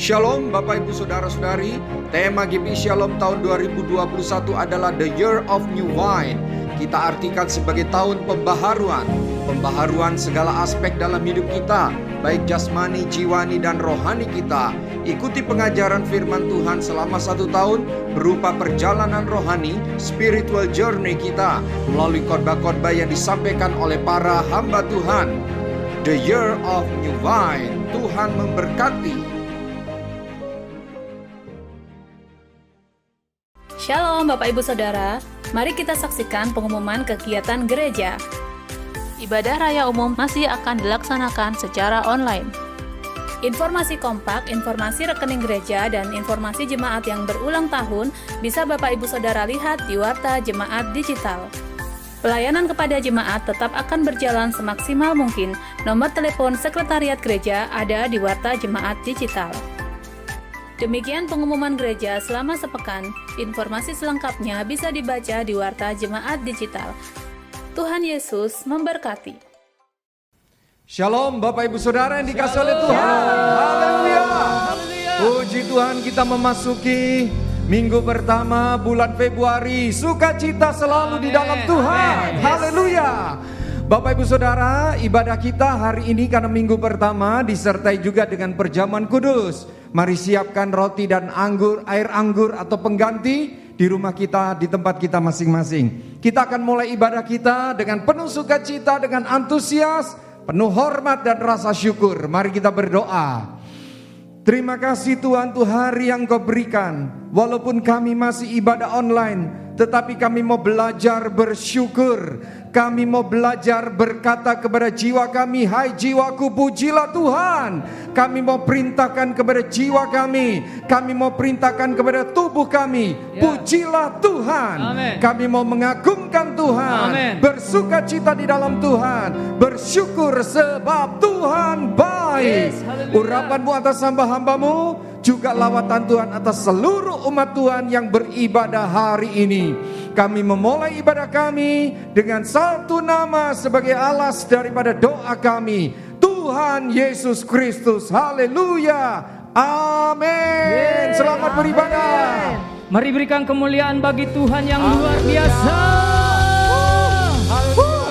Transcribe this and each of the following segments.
Shalom Bapak Ibu Saudara-saudari. Tema GP Shalom tahun 2021 adalah The Year of New Wine. Kita artikan sebagai tahun pembaharuan. Pembaharuan segala aspek dalam hidup kita, baik jasmani, jiwani, dan rohani kita. Ikuti pengajaran firman Tuhan selama 1 tahun berupa perjalanan rohani, spiritual journey kita melalui khotbah-khotbah yang disampaikan oleh para hamba Tuhan. The Year of New Wine. Tuhan memberkati. Shalom Bapak Ibu Saudara, mari kita saksikan pengumuman kegiatan gereja. Ibadah Raya Umum masih akan dilaksanakan secara online. Informasi kompak, informasi rekening gereja, dan informasi jemaat yang berulang tahun bisa Bapak Ibu Saudara lihat di Warta Jemaat Digital. Pelayanan kepada jemaat tetap akan berjalan semaksimal mungkin. Nomor telepon Sekretariat Gereja ada di Warta Jemaat Digital. Demikian pengumuman gereja selama sepekan. Informasi selengkapnya bisa dibaca di Warta Jemaat Digital. Tuhan Yesus memberkati. Shalom Bapak Ibu Saudara yang dikasihi oleh Tuhan. Haleluya. Puji Tuhan, kita memasuki minggu pertama bulan Februari. Sukacita selalu di dalam Tuhan. Haleluya. Bapak Ibu Saudara, ibadah kita hari ini karena minggu pertama disertai juga dengan perjamuan kudus. Mari siapkan roti dan air anggur atau pengganti di rumah kita, di tempat kita masing-masing. Kita akan mulai ibadah kita dengan penuh sukacita, dengan antusias, penuh hormat dan rasa syukur. Mari kita berdoa. Terima kasih Tuhan untuk hari yang Kau berikan. Walaupun kami masih ibadah online, tetapi kami mau belajar bersyukur. Kami mau belajar berkata kepada jiwa kami, hai jiwaku pujilah Tuhan. Kami mau perintahkan kepada jiwa kami, kami mau perintahkan kepada tubuh kami, pujilah Tuhan. Amen. Kami mau mengagungkan Tuhan. Amen. Bersukacita di dalam Tuhan, bersyukur sebab Tuhan baik. Urapanmu atas hamba-hambamu, juga lawatan Tuhan atas seluruh umat Tuhan yang beribadah hari ini. Kami memulai ibadah kami dengan satu nama sebagai alas daripada doa kami, Tuhan Yesus Kristus. Haleluya. Amin. Selamat beribadah. Mari berikan kemuliaan bagi Tuhan yang luar biasa.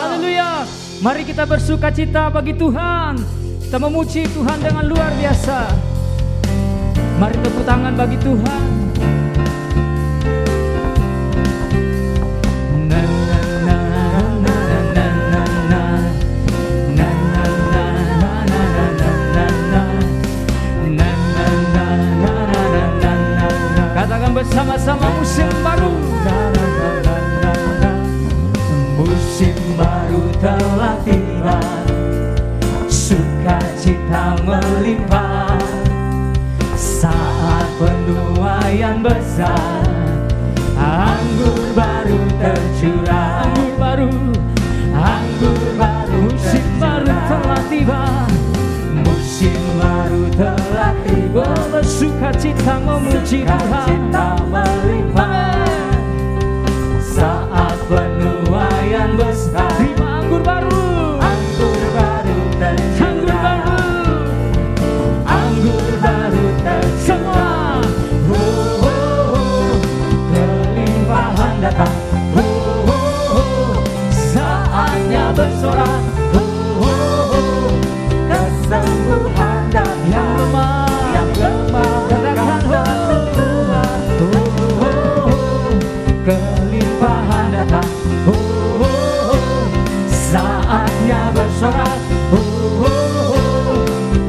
Haleluya. Mari kita bersukacita bagi Tuhan. Kita memuji Tuhan dengan luar biasa. Mari tepuk tangan bagi Tuhan. Katakan bersama-sama, musim baru. Musim baru telah tiba, sukacita melimpah. Saat penuaian besar, anggur baru tercurah. Anggur baru musim baru telah tiba. Musim baru telah tiba, bersukacita memuji Tuhan. Melimpah. Saat penuaian besar, Terima anggur baru. anggur baru tercurah. Anggur baru tercurah. Kelimpahan datang. Saatnya bersorak. Kesembuhan datang. Yang lemah berkata Tuhan. Kelimpahan datang. Saatnya bersorak.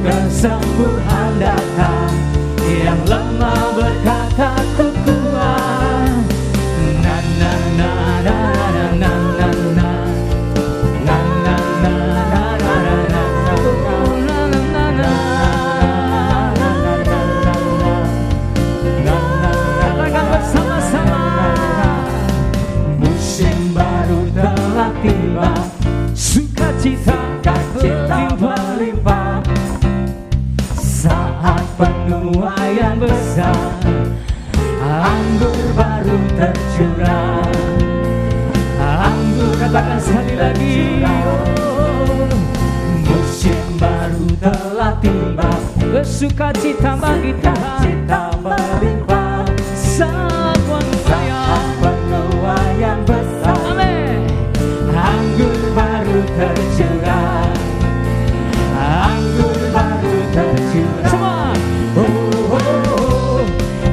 Kesembuhan datang. Yang lemah berkata ku kuat. Na na na na na na na na. Na na na na na na na. Katakan bersama-sama. Musim baru telah tiba, Sukacita melimpah. Saat penuaian besar, anggur baru tercurah. Anggur Katakan sekali lagi. musim baru telah tiba, bersuka cita bagi Tuhan. Cita melimpah Saat penuaian besar. Amin. Anggur baru tercurah, anggur baru tercurah. Semua. Oh, oh, oh,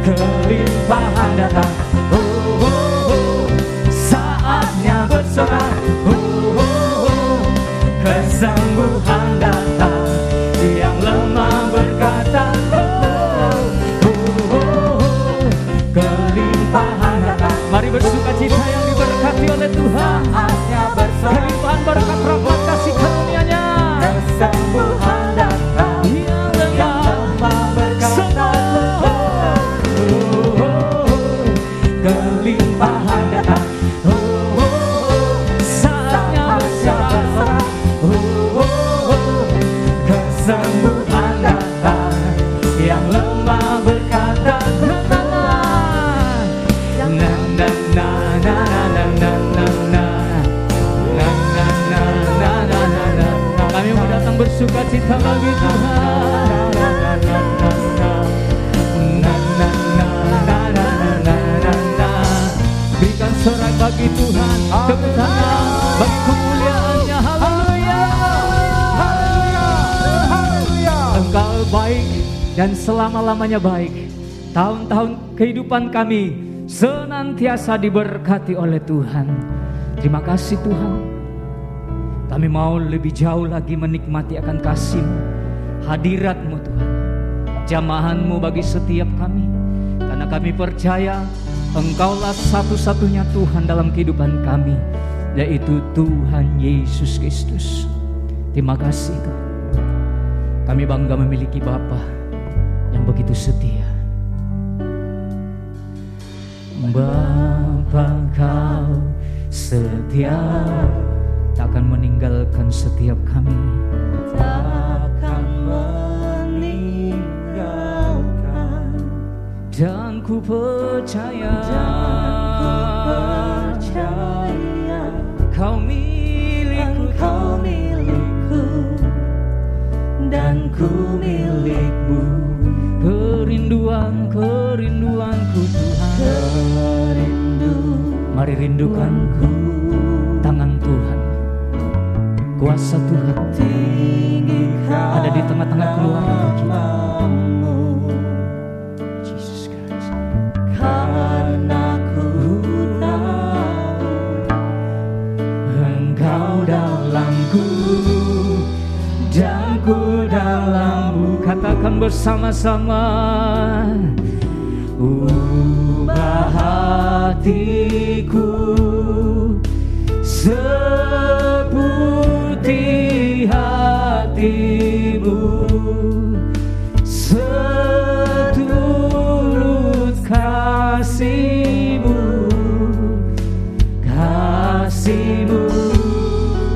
kelimpahan datang. Oh, oh, oh, saatnya bersorak. Oh, oh, oh, kesembuhan datang. Yang lemah berkata, oh, oh, oh, kelimpahan datang. Mari bersuka cita yang diberkati oleh Tuhan. Saatnya bersorak. Kelimpahan berkat rahmat kasih karunia-Nya. Kesembuhan datang. Yang lemah Berkata, oh, oh, oh, kelimpahan datang. Oh, oh, oh, saatnya bersorak. oh, oh, oh, kesembuhan datang. Yang lemah berkata, na na na na na na na na na na. Kami mau datang bersuka cita bagi Tuhan. Berikan sorak bagi Tuhan, tepuk tangan bagi kemuliaan-Nya. Haleluya. Engkau baik dan selama-lamanya baik. Tahun-tahun kehidupan kami senantiasa diberkati oleh Tuhan. Terima kasih Tuhan. Kami mau lebih jauh lagi menikmati akan kasih-Mu, hadirat-Mu Tuhan, jamahan-Mu bagi setiap kami. Karena kami percaya Engkaulah satu-satunya Tuhan dalam kehidupan kami, yaitu Tuhan Yesus Kristus. Terima kasih Tuhan. Kami bangga memiliki Bapa yang begitu setia. Bapa Kau setia, takkan meninggalkan setiap kami. takkan meninggalkan. Dan ku percaya, Kau milikku, Engkau milikku dan ku milikmu. Kerinduanku Tuhan. Mari rindukan tangan Tuhan, kuasa Tuhan ada di tengah-tengah keluarga kita. Jesus Christ. Karena ku tahu Engkau dalamku dan ku dalammu. Katakan bersama-sama, Ubah hatiku seperti hatimu, setulus kasih-Mu, kasih-Mu,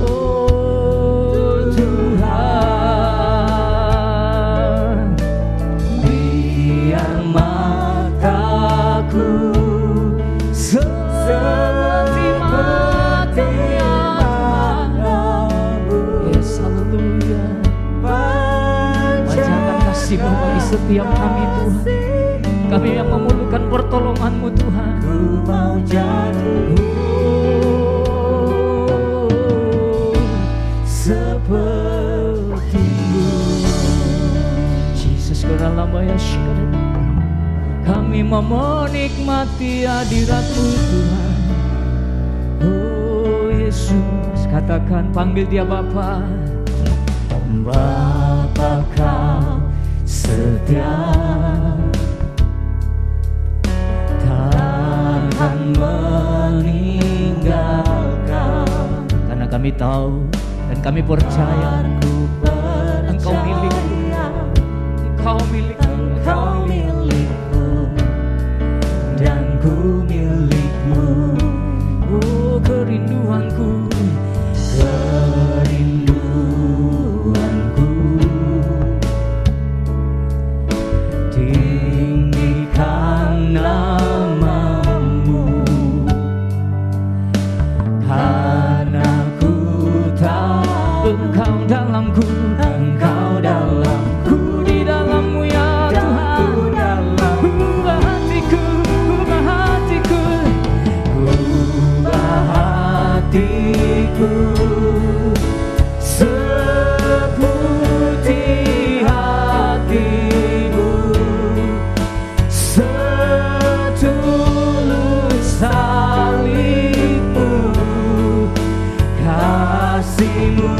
oh Tuhan. Biar mataku seperti matamu, yes, haleluya. Panjatkan kasih-Mu bagi setiap kami Tuhan. Kami yang memerlukan pertolongan-Mu Tuhan. ku mau jadi seperti-Mu. Jesus Keralambaya Syukur. Kami mau menikmati hadirat-Mu Tuhan. Oh Yesus, katakan, panggil Dia Bapa. Bapa Kau setia, takkan meninggalkan. Karena kami tahu dan kami percaya Engkau milikku, Engkau milikku, Engkau milikku dan ku milikmu. oh kerinduanku, Kerinduanku tinggikan nama-Mu, karena ku tahu Engkau dalamku, Engkau dalamku, di dalam-Mu hatiku seperti hatimu, setulus salibmu, kasihmu,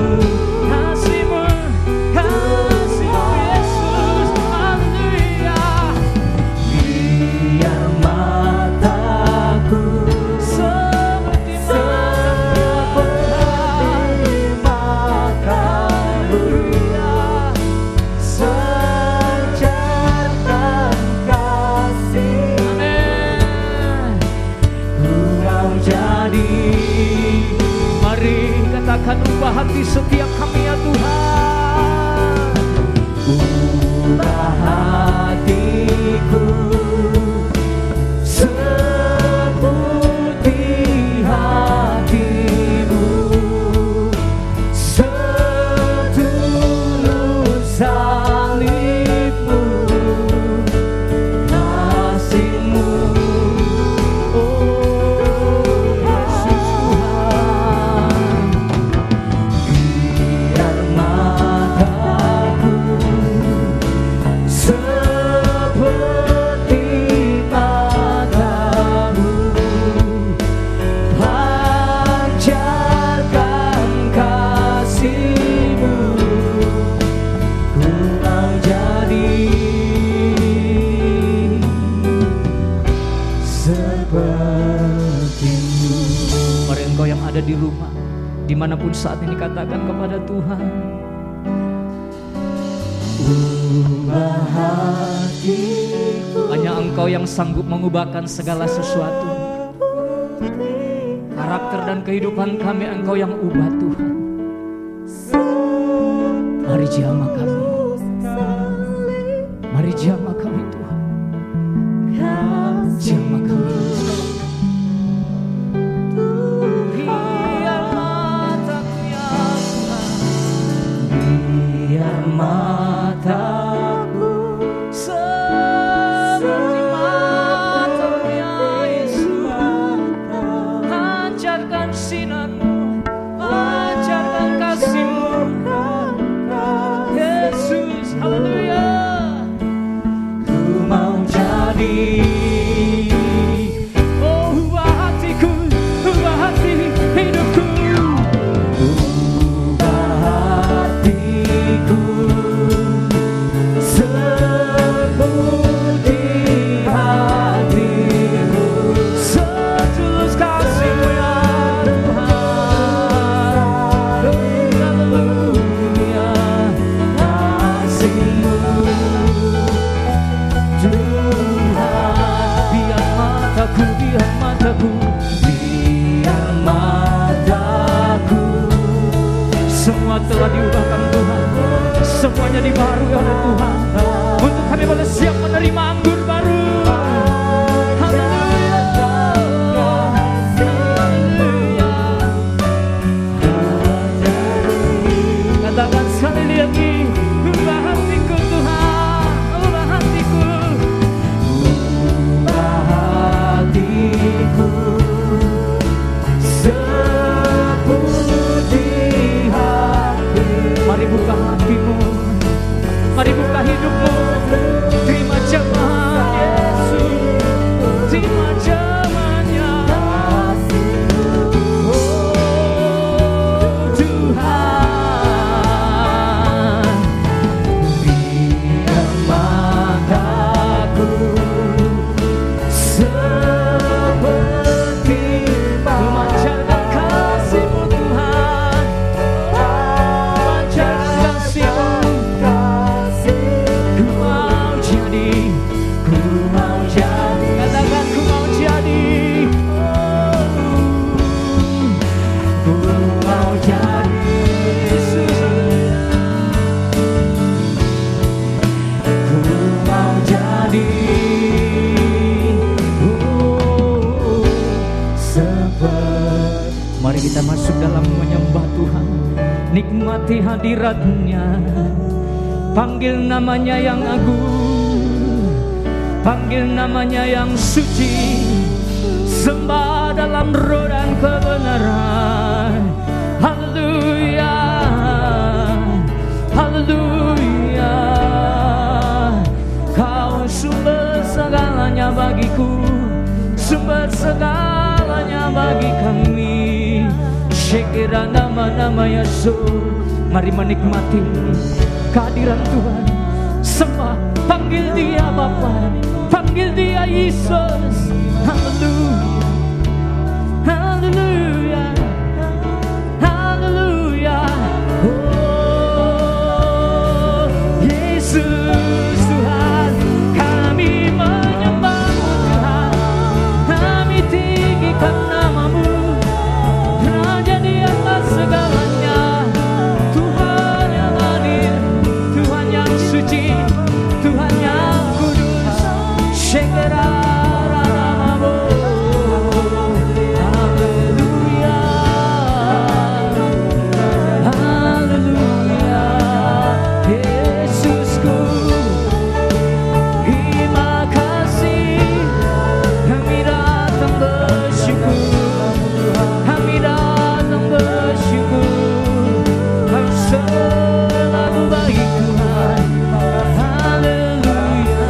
kasihmu, kasihmu Yesus, haleluya. Biar mataku seperti matamu, sejarkan kasih, Engkau jadi. Mari katakan ubah hati setiap kami ya Tuhan. Ubah hatiku seperti hatimu, setulus salibmu, kasihmu, oh Yesus Tuhan. Biar mataku seperti matamu, pancarkan kasihmu, ku mau jadi sepertimu. Mari engkau yang ada di rumah, dimanapun saat ini katakan kepada Tuhan. Ubah hatiku Hanya engkau yang sanggup mengubahkan segala sesuatu. Karakter dan kehidupan kami engkau yang ubah Tuhan. Mari jamah kami, mari jamah kami Tuhan, jamah kami. Biar mataku ya Tuhan, biar mataku seperti matamu ya Yesus, pancarkan sinarmu, pancarkan kasihmu Yesus, haleluya. ku mau jadi. Oh ubah hatiku, ubah hati hidupku. Ubah hatiku seperti hatimu, Setulus kasihmu ya Tuhan, haleluya. kasihmu Tuhan. Biar mataku, biar mataku, Biar mataku semua telah diubahkan Tuhan, semuanya dibaharui oleh Tuhan, untuk kami boleh siap menerima anggur baru. Haleluya, haleluya. Katakan sekali lagi, ubah hatiku Tuhan, ubah hatiku. ubah hatiku seperti hatimu. Mari buka hatimu, mari buka hidupmu, terima jemaah Yesus, terima jemaahnya. Oh Tuhan, Biar mataku seperti memancarkan kasih-Mu Tuhan, pancarkan kasih-Mu. Ku mau jadi, ku mau jadi. katakan ku mau jadi. Ku mau jadi. Ku mau jadi. Seperti. Mari kita masuk dalam menyembah Tuhan, nikmati hadirat-Nya, panggil namanya yang agung, panggil namanya yang suci, sembah dalam dalam roh dan kebenaran. Haleluya, haleluya. Kau sumber segalanya bagiku, sumber segalanya bagi kami. Syekira nama-nama Yesus. Mari menikmati kehadiran Tuhan. Sembah, panggil Dia Bapa, panggil Dia Yesus. Haleluya, haleluya, haleluya. Oh Yesus Tuhan, kami menyembah-Mu Tuhan, kami tinggikan nama-Mu, Raja di atas segalanya. Tuhan yang adil, Tuhan yang suci, Tuhan yang kudus. Syekera namamu. Haleluya, haleluya. Yesusku, terima kasih. Kami datang bersyukur, kami datang bersyukur. Kau selalu baik Tuhan. Haleluya.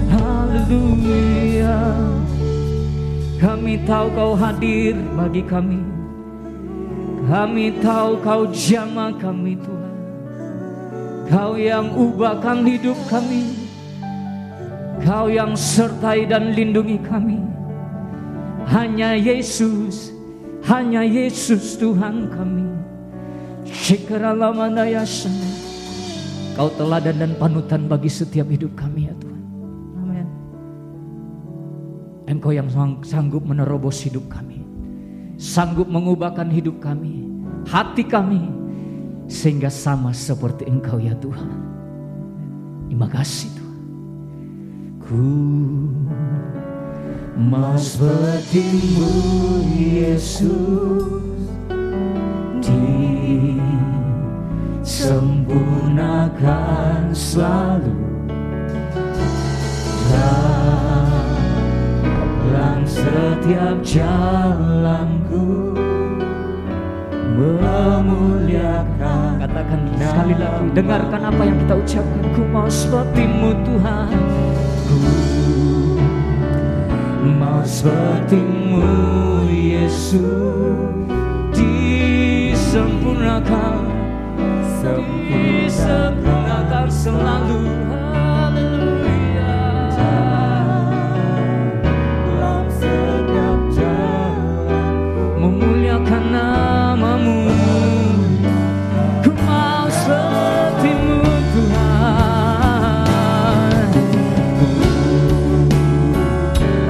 Haleluya. Kami tahu Kau hadir bagi kami. Kami tahu Kau jamah kami Tuhan. Kau yang ubahkan hidup kami. Kau yang sertai dan lindungi kami. Hanya Yesus Tuhan kami. Syekeralamandayasa. Kau teladan dan panutan bagi setiap hidup kami ya Tuhan. Amin. Engkau yang sanggup menerobos hidup kami, sanggup mengubahkan hidup kami, hati kami, sehingga sama seperti Engkau ya Tuhan. Terima kasih Tuhan. Ku mau seperti-Mu Yesus, disempurnakan selalu dalam setiap jalanku, memuliakan. Katakan sekali lagi, dengarkan apa yang kita ucapkan. Ku mau seperti-Mu Tuhan, ku mau seperti-Mu Yesus, disempurnakan selalu. Haleluya. Dalam setiap jalan memuliakan nama-Mu. Ku mau seperti-Mu Tuhan, ku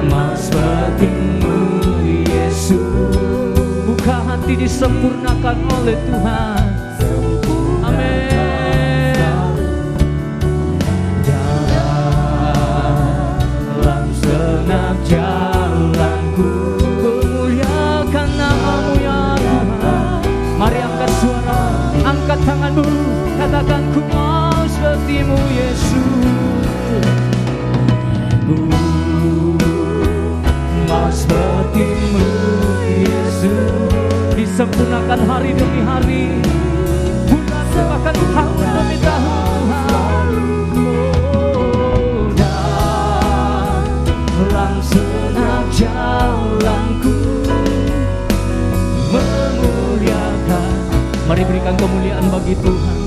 mau seperti-Mu Yesus. Buka hati disempurnakan oleh Tuhan. Amin. Dalam segenap jalanku, memuliakan nama-Mu ya Tuhan. Mari angkat suara, angkat tanganmu, katakan ku mau seperti-Mu Yesus. Ku mau seperti-Mu Yesus, disempurnakan hari demi hari, bulan bahkan tahun demi tahun Tuhan. Dalam segenap jalanku, memuliakan. Mari berikan kemuliaan bagi Tuhan.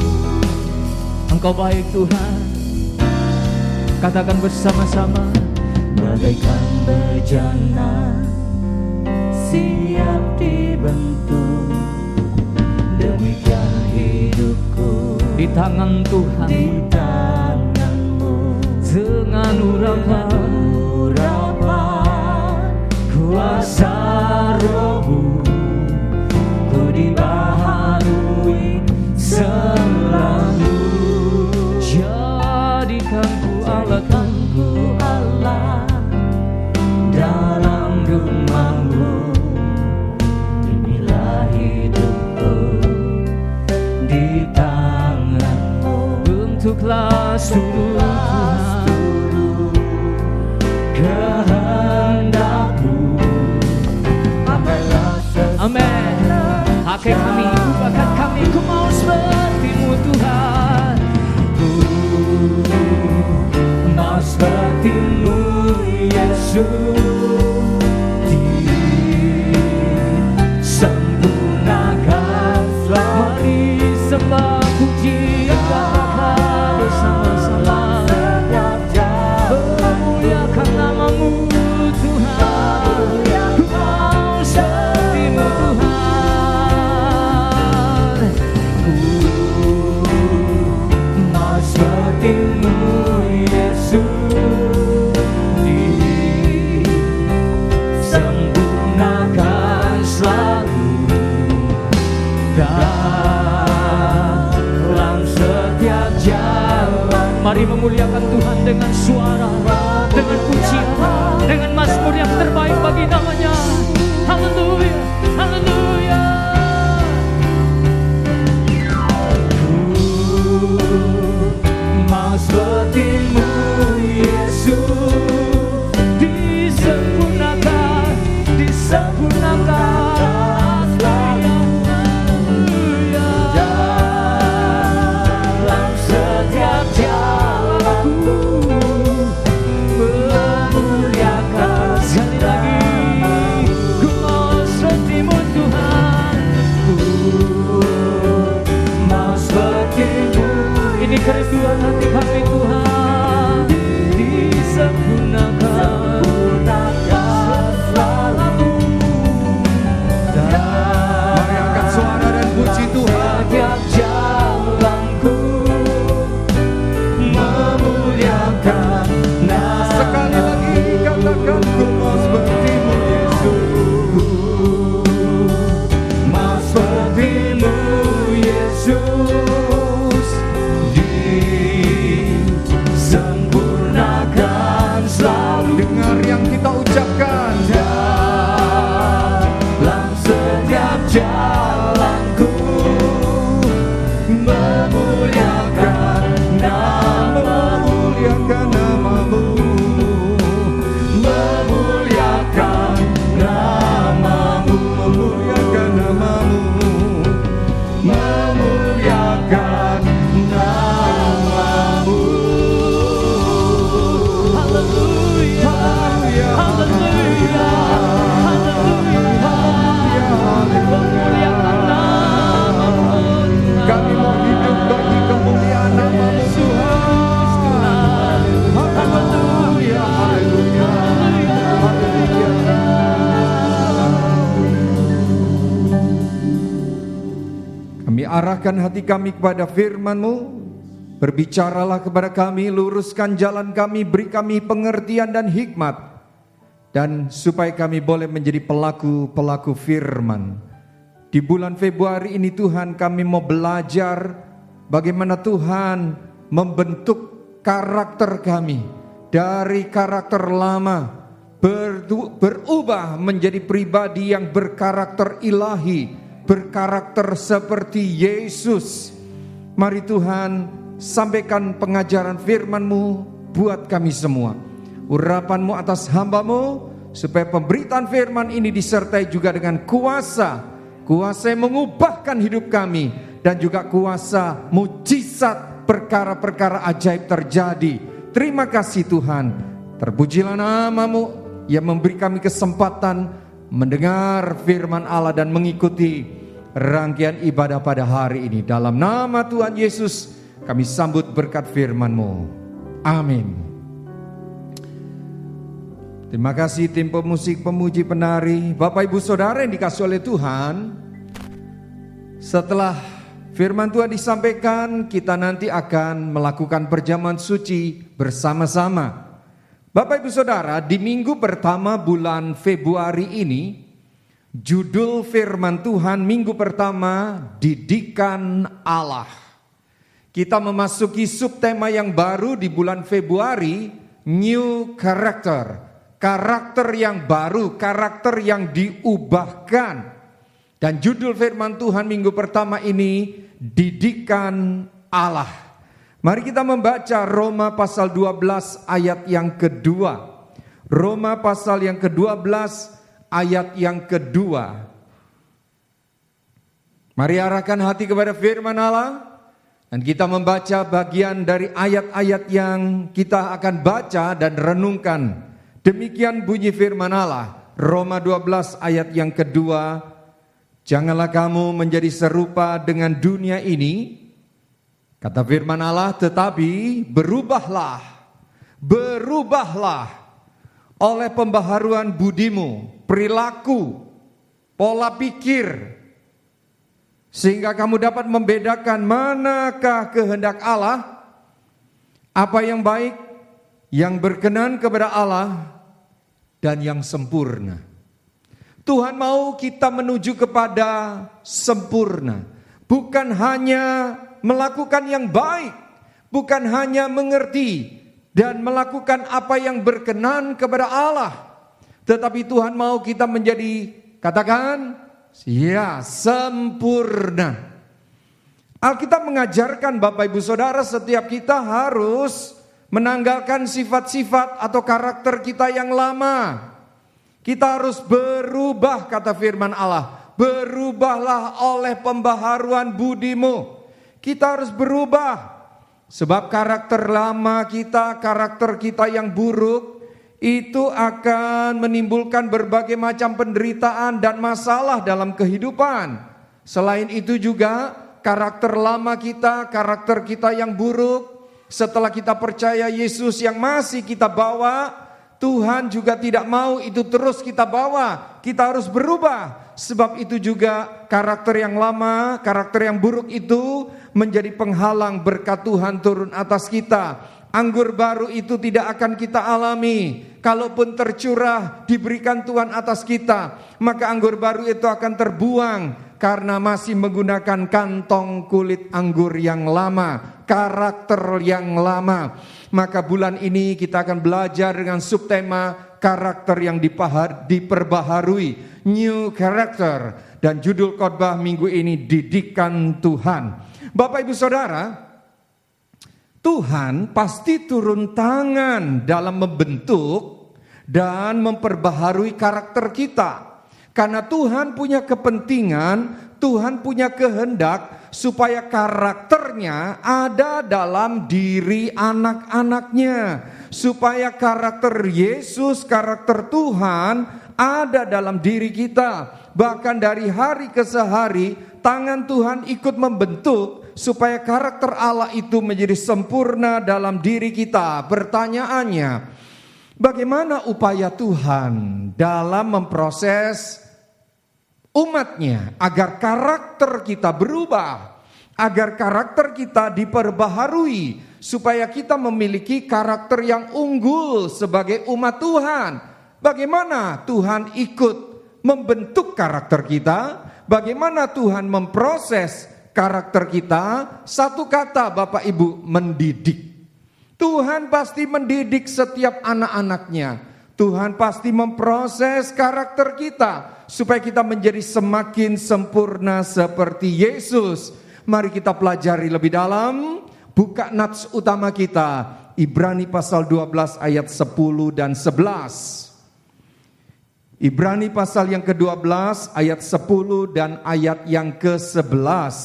Engkau baik Tuhan. Katakan bersama-sama. Bagaikan bejana siap dibentuk, demikian hidupku di tangan Tuhan, di tangan-Mu. Dengan urapan kuasa Roh-Mu, ku dibaharui selalu. Jadikanku Allah dalam rumah-Mu. Inilah hidupku di tangan-Mu. bentuklah Tuhan kehendak-Mu. Amin. Pakai kami, ubahkan kami, ku mau seperti-Mu Tuhan. Ku mau seperti-Mu Yesus. Disempurnakan selalu. Mari sembah puji katakan bersama-sama. Memuliakan nama-Mu Tuhan. Ku mau seperti-Mu Tuhan. Ku mau seperti-Mu Yesus. Disempurnakan selalu dalam setiap jalan. Mari memuliakan Tuhan dengan suara, dengan pujian, dengan mazmur yang terbaik bagi nama-Nya. Haleluya, haleluya. Mau seperti-Mu Yesus. Disempurnakan, disempurnakan selalu dalam setiap jalanku. Memuliakan sekali lagi. Ku mau seperti-Mu Tuhan. Ku mau seperti-Mu. Ini kerinduan hati kami Tuhan. Disempurnakan selalu. Mari angkat suara dan puji Tuhan. Setiap jalanku memuliakan nama. Sekali lagi katakan, ku mau seperti-Mu Yesus. Mau seperti-Mu Yesus. Disempurnakan selalu. Dengar yang kita ucapkan. Dalam setiap jalanku memuliakan nama-Mu. Memuliakan nama-Mu. Memuliakan nama-Mu. Memuliakan nama-Mu. Memuliakan nama-Mu. Haleluya, haleluya, haleluya. Memuliakan nama-Mu. Kami mau hidup bagi kemuliaan nama-Mu Tuhan. Haleluya, haleluya, haleluya. Kami arahkan hati kami kepada firman-Mu. Berbicaralah kepada kami, luruskan jalan kami, beri kami pengertian dan hikmat. Dan supaya kami boleh menjadi pelaku-pelaku firman. Di bulan Februari ini Tuhan, kami mau belajar bagaimana Tuhan membentuk karakter kami. Dari karakter lama berubah menjadi pribadi yang berkarakter ilahi, berkarakter seperti Yesus. Mari Tuhan, sampaikan pengajaran firman-Mu buat kami semua. Urapan-Mu atas hamba-Mu, supaya pemberitaan firman ini disertai juga dengan kuasa yang mengubahkan hidup kami, dan juga kuasa mujizat perkara-perkara ajaib terjadi. Terima kasih Tuhan. Terpujilah nama-Mu yang memberi kami kesempatan mendengar firman Allah dan mengikuti rangkaian ibadah pada hari ini. Dalam nama Tuhan Yesus kami sambut berkat firman-Mu. Amin. Terima kasih tim pemusik, pemuji, penari. Bapak Ibu Saudara yang dikasihi oleh Tuhan, setelah firman Tuhan disampaikan, kita nanti akan melakukan perjamuan suci bersama-sama. Bapak Ibu Saudara, di minggu pertama bulan Februari ini, judul firman Tuhan minggu pertama, didikan Allah. Kita memasuki subtema yang baru di bulan Februari, New Character. Karakter yang baru, karakter yang diubahkan. Dan judul firman Tuhan minggu pertama ini, didikan Allah. Mari kita membaca Roma pasal 12 ayat yang kedua. Roma pasal yang ke-12 ayat yang kedua. Mari arahkan hati kepada firman Allah. Dan kita membaca bagian dari ayat-ayat yang kita akan baca dan renungkan. Demikian bunyi firman Allah. Roma 12 ayat yang kedua. Janganlah kamu menjadi serupa dengan dunia ini. Kata firman Allah, tetapi berubahlah oleh pembaharuan budimu, perilaku, pola pikir, sehingga kamu dapat membedakan manakah kehendak Allah, apa yang baik, yang berkenan kepada Allah, dan yang sempurna. Tuhan mau kita menuju kepada sempurna, bukan hanya melakukan yang baik, bukan hanya mengerti dan melakukan apa yang berkenan kepada Allah, tetapi Tuhan mau kita menjadi, katakan, ya, sempurna. Alkitab mengajarkan Bapak Ibu Saudara, setiap kita harus menanggalkan sifat-sifat atau karakter kita yang lama. Kita harus berubah, kata firman Allah. Berubahlah oleh pembaharuan budimu. Kita harus berubah. Sebab karakter lama kita, karakter kita yang buruk, itu akan menimbulkan berbagai macam penderitaan dan masalah dalam kehidupan. Selain itu juga karakter lama kita, karakter kita yang buruk, setelah kita percaya Yesus yang masih kita bawa, Tuhan juga tidak mau itu terus kita bawa. Kita harus berubah. Sebab itu juga karakter yang lama, karakter yang buruk itu menjadi penghalang berkat Tuhan turun atas kita. Anggur baru itu tidak akan kita alami. Kalaupun tercurah diberikan Tuhan atas kita, maka anggur baru itu akan terbuang karena masih menggunakan kantong kulit anggur yang lama, karakter yang lama. Maka bulan ini kita akan belajar dengan subtema karakter yang diperbaharui, new character, dan judul khotbah minggu ini didikan Tuhan. Bapak Ibu Saudara, Tuhan pasti turun tangan dalam membentuk dan memperbaharui karakter kita. Karena Tuhan punya kepentingan, Tuhan punya kehendak supaya karakternya ada dalam diri anak-anaknya. Supaya karakter Yesus, karakter Tuhan ada dalam diri kita. Bahkan dari hari ke hari, tangan Tuhan ikut membentuk supaya karakter Allah itu menjadi sempurna dalam diri kita. Pertanyaannya, bagaimana upaya Tuhan dalam memproses umatnya agar karakter kita berubah, agar karakter kita diperbaharui, supaya kita memiliki karakter yang unggul sebagai umat Tuhan. Bagaimana Tuhan ikut membentuk karakter kita? Bagaimana Tuhan memproses karakter kita? Satu kata Bapak Ibu, mendidik. Tuhan pasti mendidik setiap anak-anaknya. Tuhan pasti memproses karakter kita supaya kita menjadi semakin sempurna seperti Yesus. Mari kita pelajari lebih dalam. Buka nats utama kita, Ibrani pasal 12 ayat 10 dan 11. Ibrani pasal yang ke-12 ayat 10 dan ayat yang ke-11.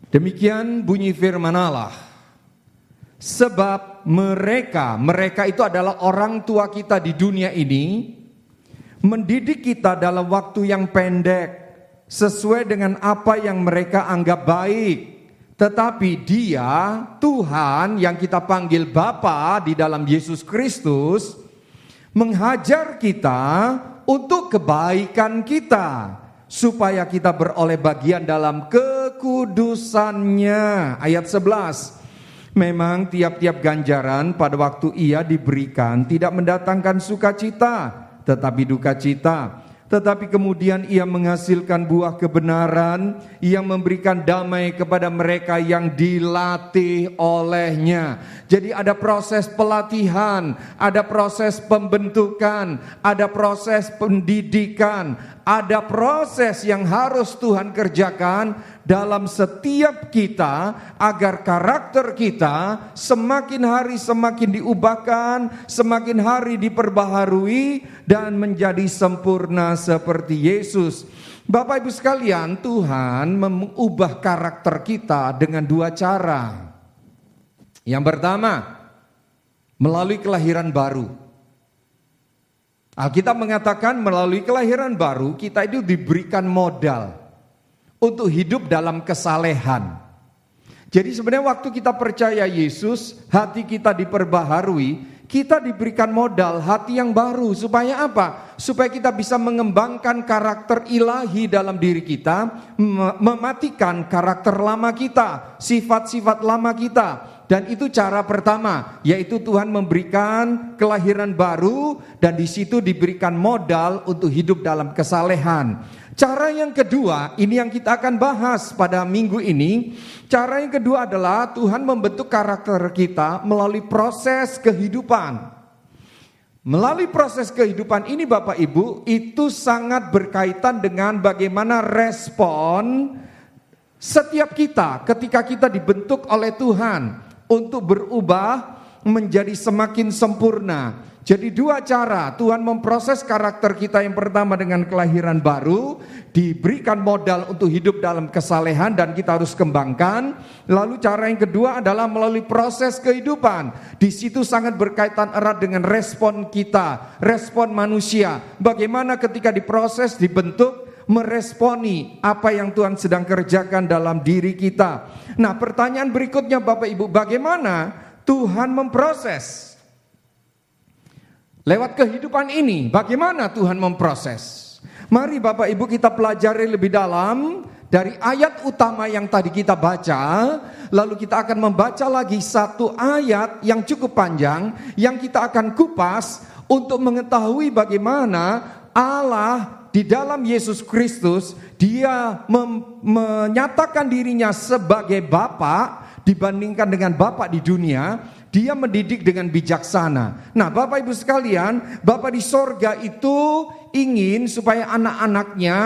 Demikian bunyi firman Allah. Sebab mereka itu adalah orang tua kita di dunia ini, mendidik kita dalam waktu yang pendek, sesuai dengan apa yang mereka anggap baik. Tetapi Dia, Tuhan yang kita panggil Bapa di dalam Yesus Kristus, menghajar kita untuk kebaikan kita, supaya kita beroleh bagian dalam kekudusannya. Ayat 11. Memang tiap-tiap ganjaran pada waktu ia diberikan tidak mendatangkan sukacita, tetapi duka cita. Tetapi kemudian ia menghasilkan buah kebenaran yang memberikan damai kepada mereka yang dilatih olehnya. Jadi ada proses pelatihan, ada proses pembentukan, ada proses pendidikan, ada proses yang harus Tuhan kerjakan dalam setiap kita agar karakter kita semakin hari semakin diubahkan, semakin hari diperbaharui dan menjadi sempurna seperti Yesus. Bapak Ibu sekalian, Tuhan mengubah karakter kita dengan dua cara. Yang pertama, melalui kelahiran baru. Alkitab mengatakan melalui kelahiran baru kita itu diberikan modal untuk hidup dalam kesalehan. Jadi sebenarnya waktu kita percaya Yesus, hati kita diperbaharui, kita diberikan modal hati yang baru. Supaya apa? Supaya kita bisa mengembangkan karakter ilahi dalam diri kita, mematikan karakter lama kita, sifat-sifat lama kita. Dan itu cara pertama, yaitu Tuhan memberikan kelahiran baru dan di situ diberikan modal untuk hidup dalam kesalehan. Cara yang kedua, ini yang kita akan bahas pada minggu ini. Cara yang kedua adalah Tuhan membentuk karakter kita melalui proses kehidupan. Melalui proses kehidupan ini Bapak Ibu, itu sangat berkaitan dengan bagaimana respon setiap kita ketika kita dibentuk oleh Tuhan untuk berubah menjadi semakin sempurna. Jadi dua cara Tuhan memproses karakter kita. Yang pertama dengan kelahiran baru, diberikan modal untuk hidup dalam kesalehan dan kita harus kembangkan. Lalu cara yang kedua adalah melalui proses kehidupan. Di situ sangat berkaitan erat dengan respon kita, respon manusia. Bagaimana ketika diproses, dibentuk, meresponi apa yang Tuhan sedang kerjakan dalam diri kita. Nah, pertanyaan berikutnya Bapak Ibu, bagaimana Tuhan memproses? Lewat kehidupan ini, bagaimana Tuhan memproses? Mari Bapak Ibu kita pelajari lebih dalam dari ayat utama yang tadi kita baca. Lalu kita akan membaca lagi satu ayat yang cukup panjang yang kita akan kupas untuk mengetahui bagaimana Allah di dalam Yesus Kristus, dia menyatakan dirinya sebagai Bapa dibandingkan dengan Bapa di dunia. Dia mendidik dengan bijaksana. Nah Bapak Ibu sekalian, Bapa di sorga itu ingin supaya anak-anaknya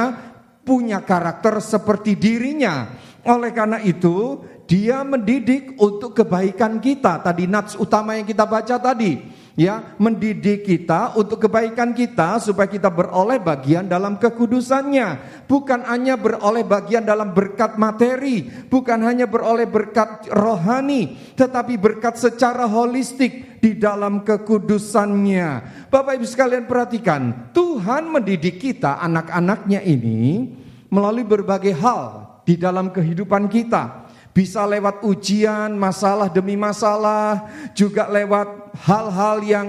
punya karakter seperti dirinya. Oleh karena itu, dia mendidik untuk kebaikan kita. Tadi nats utama yang kita baca tadi. Ya, mendidik kita untuk kebaikan kita supaya kita beroleh bagian dalam kekudusannya. Bukan hanya beroleh bagian dalam berkat materi, bukan hanya beroleh berkat rohani, tetapi berkat secara holistik di dalam kekudusannya. Bapak Ibu sekalian perhatikan, Tuhan mendidik kita anak-anaknya ini melalui berbagai hal di dalam kehidupan kita. Bisa lewat ujian, masalah demi masalah, juga lewat hal-hal yang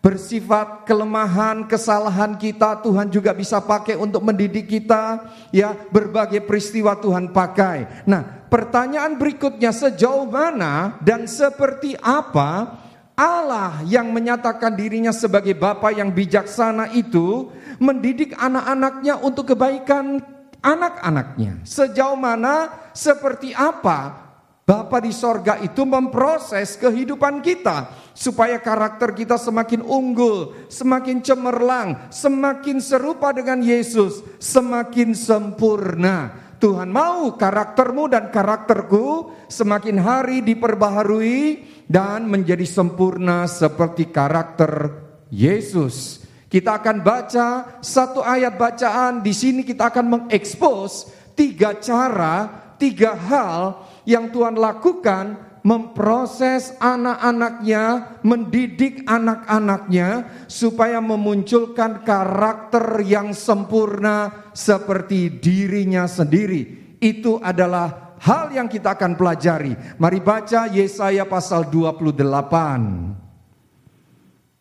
bersifat kelemahan, kesalahan kita, Tuhan juga bisa pakai untuk mendidik kita. Ya, berbagai peristiwa Tuhan pakai. Nah, pertanyaan berikutnya, sejauh mana dan seperti apa Allah yang menyatakan dirinya sebagai Bapa yang bijaksana itu mendidik anak-anaknya untuk kebaikan anak-anaknya? Sejauh mana, seperti apa Bapa di sorga itu memproses kehidupan kita supaya karakter kita semakin unggul, semakin cemerlang, semakin serupa dengan Yesus, semakin sempurna. Tuhan mau karaktermu dan karakterku semakin hari diperbaharui dan menjadi sempurna seperti karakter Yesus. Kita akan baca satu ayat bacaan. Di sini kita akan mengekspos 3 cara, 3 hal yang Tuhan lakukan memproses anak-anaknya, mendidik anak-anaknya supaya memunculkan karakter yang sempurna seperti dirinya sendiri. Itu adalah hal yang kita akan pelajari. Mari baca Yesaya pasal 28.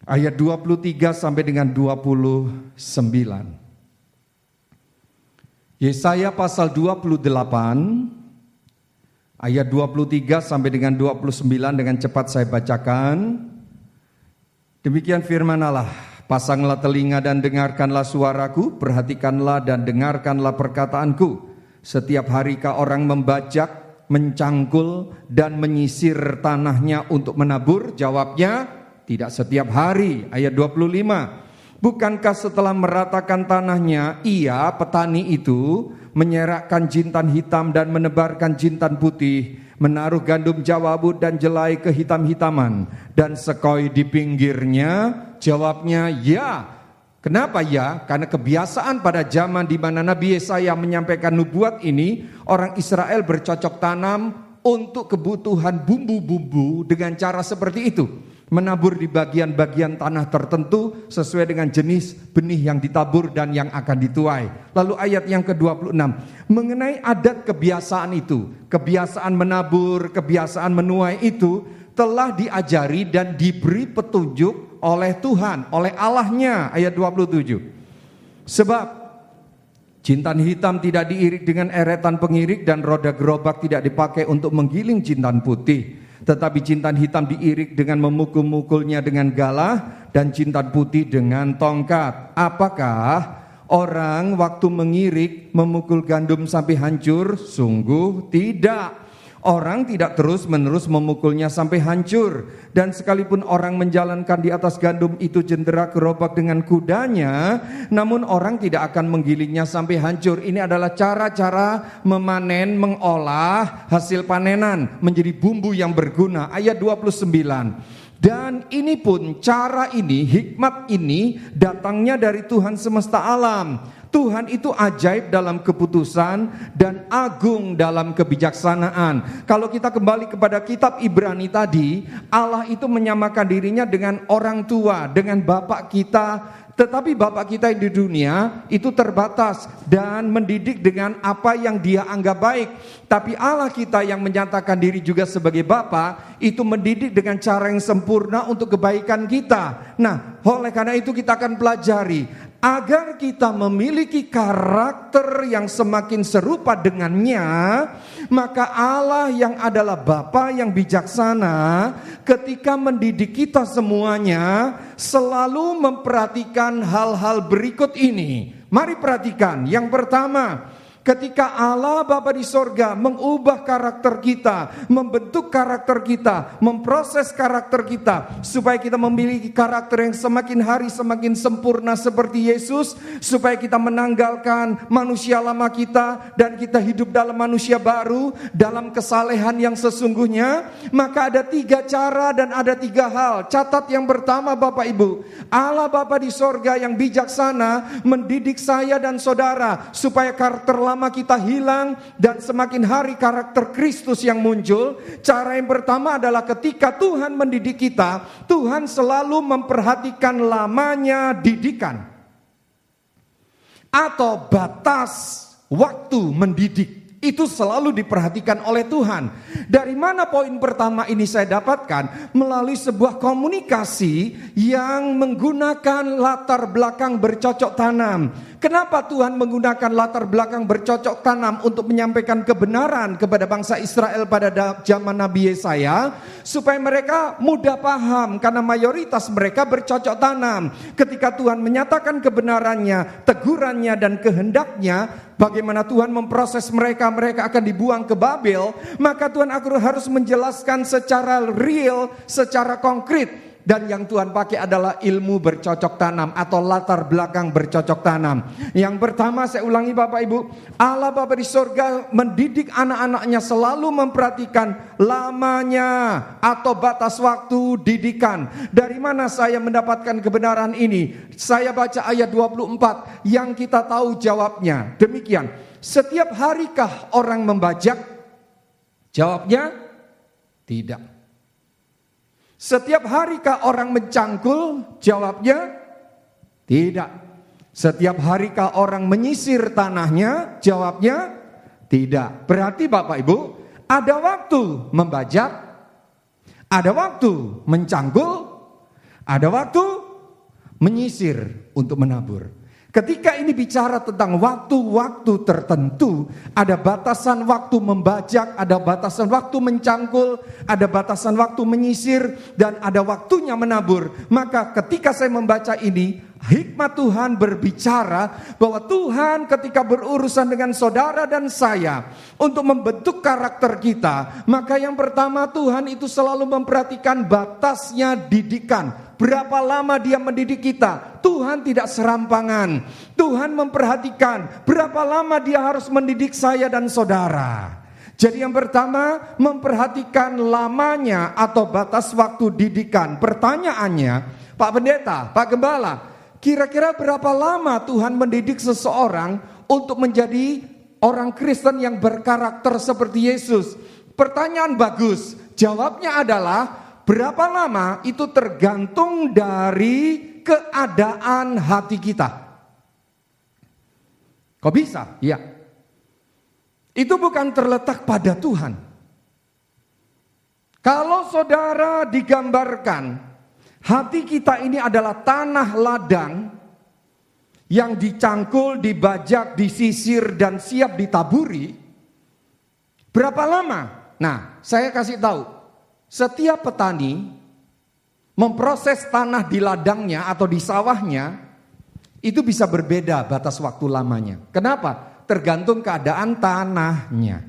Ayat 23 sampai dengan 29. Yesaya pasal 28 ayat 23 sampai dengan 29, dengan cepat saya bacakan. Demikian firman Allah, pasanglah telinga dan dengarkanlah suaraku, perhatikanlah dan dengarkanlah perkataanku. Setiap harikah orang membajak, mencangkul dan menyisir tanahnya untuk menabur? Jawabnya, tidak setiap hari. Ayat 25. Bukankah setelah meratakan tanahnya, ia, petani itu, menyerakkan jintan hitam dan menebarkan jintan putih, menaruh gandum jawabut dan jelai kehitam-hitaman, dan sekoi di pinggirnya? Jawabnya, ya. Kenapa ya? Karena kebiasaan pada zaman di mana Nabi Yesaya menyampaikan nubuat ini, orang Israel bercocok tanam untuk kebutuhan bumbu-bumbu dengan cara seperti itu. Menabur di bagian-bagian tanah tertentu sesuai dengan jenis benih yang ditabur dan yang akan dituai. Lalu ayat yang ke-26, mengenai adat kebiasaan itu, kebiasaan menabur, kebiasaan menuai itu telah diajari dan diberi petunjuk oleh Tuhan, oleh Allahnya. Ayat 27. Sebab jintan hitam tidak diirik dengan eretan pengirik dan roda gerobak tidak dipakai untuk menggiling jintan putih. Tetapi jintan hitam diirik dengan memukul-mukulnya dengan galah dan jintan putih dengan tongkat. Apakah orang waktu mengirik memukul gandum sampai hancur? Sungguh tidak. Orang tidak terus-menerus memukulnya sampai hancur. Dan sekalipun orang menjalankan di atas gandum itu jendera gerobak dengan kudanya, namun orang tidak akan menggilingnya sampai hancur. Ini adalah cara-cara memanen, mengolah hasil panenan menjadi bumbu yang berguna. Ayat 29. Dan ini pun, cara ini, hikmat ini datangnya dari Tuhan semesta alam. Tuhan itu ajaib dalam keputusan dan agung dalam kebijaksanaan. Kalau kita kembali kepada kitab Ibrani tadi, Allah itu menyamakan dirinya dengan orang tua, dengan bapak kita. Tetapi bapak kita di dunia itu terbatas dan mendidik dengan apa yang dia anggap baik. Tapi Allah kita yang menyatakan diri juga sebagai bapa itu mendidik dengan cara yang sempurna untuk kebaikan kita. Nah, oleh karena itu kita akan pelajari agar kita memiliki karakter yang semakin serupa dengannya, maka Allah yang adalah Bapa yang bijaksana ketika mendidik kita semuanya selalu memperhatikan hal-hal berikut ini. Mari perhatikan. Yang pertama, ketika Allah Bapa di sorga mengubah karakter kita, membentuk karakter kita, memproses karakter kita, supaya kita memiliki karakter yang semakin hari semakin sempurna seperti Yesus, supaya kita menanggalkan manusia lama kita dan kita hidup dalam manusia baru, dalam kesalehan yang sesungguhnya. Maka ada 3 cara dan ada 3 hal. Catat yang pertama Bapak Ibu, Allah Bapa di sorga yang bijaksana mendidik saya dan saudara supaya karakter lama kita hilang dan semakin hari karakter Kristus yang muncul. Cara yang pertama adalah ketika Tuhan mendidik kita, Tuhan selalu memperhatikan lamanya didikan atau batas waktu mendidik. Itu selalu diperhatikan oleh Tuhan. Dari mana poin pertama ini saya dapatkan? Melalui sebuah komunikasi yang menggunakan latar belakang bercocok tanam. Kenapa Tuhan menggunakan latar belakang bercocok tanam untuk menyampaikan kebenaran kepada bangsa Israel pada zaman Nabi Yesaya? Supaya mereka mudah paham, karena mayoritas mereka bercocok tanam. Ketika Tuhan menyatakan kebenarannya, tegurannya dan kehendaknya, bagaimana Tuhan memproses mereka akan dibuang ke Babel, maka Tuhan harus menjelaskan secara real, secara konkret. Dan yang Tuhan pakai adalah ilmu bercocok tanam atau latar belakang bercocok tanam. Yang pertama, saya ulangi Bapak Ibu, Allah Bapa di sorga mendidik anak-anaknya selalu memperhatikan lamanya atau batas waktu didikan. Dari mana saya mendapatkan kebenaran ini? Saya baca ayat 24 yang kita tahu jawabnya. Demikian, setiap harikah orang membajak? Jawabnya, tidak. Setiap harikah orang mencangkul? Jawabnya, tidak. Setiap harikah orang menyisir tanahnya? Jawabnya, tidak. Berarti Bapak Ibu, ada waktu membajak, ada waktu mencangkul, ada waktu menyisir untuk menabur. Ketika ini bicara tentang waktu-waktu tertentu, ada batasan waktu membajak, ada batasan waktu mencangkul, ada batasan waktu menyisir, dan ada waktunya menabur. Maka ketika saya membaca ini, hikmat Tuhan berbicara bahwa Tuhan ketika berurusan dengan saudara dan saya untuk membentuk karakter kita, maka yang pertama Tuhan itu selalu memperhatikan batasnya didikan. berapa lama dia mendidik kita. Tuhan tidak serampangan. Tuhan memperhatikan berapa lama dia harus mendidik saya dan saudara. Jadi yang pertama, memperhatikan lamanya atau batas waktu didikan. Pertanyaannya, Pak Pendeta, Pak Gembala, kira-kira berapa lama Tuhan mendidik seseorang untuk menjadi orang Kristen yang berkarakter seperti Yesus? Pertanyaan bagus. Jawabnya adalah berapa lama itu tergantung dari keadaan hati kita. Kok bisa? Iya. Itu bukan terletak pada Tuhan. Kalau saudara digambarkan, hati kita ini adalah tanah ladang yang dicangkul, dibajak, disisir, dan siap ditaburi. Berapa lama? Nah, saya kasih tahu. Setiap petani memproses tanah di ladangnya atau di sawahnya, itu bisa berbeda batas waktu lamanya. Kenapa? Tergantung keadaan tanahnya.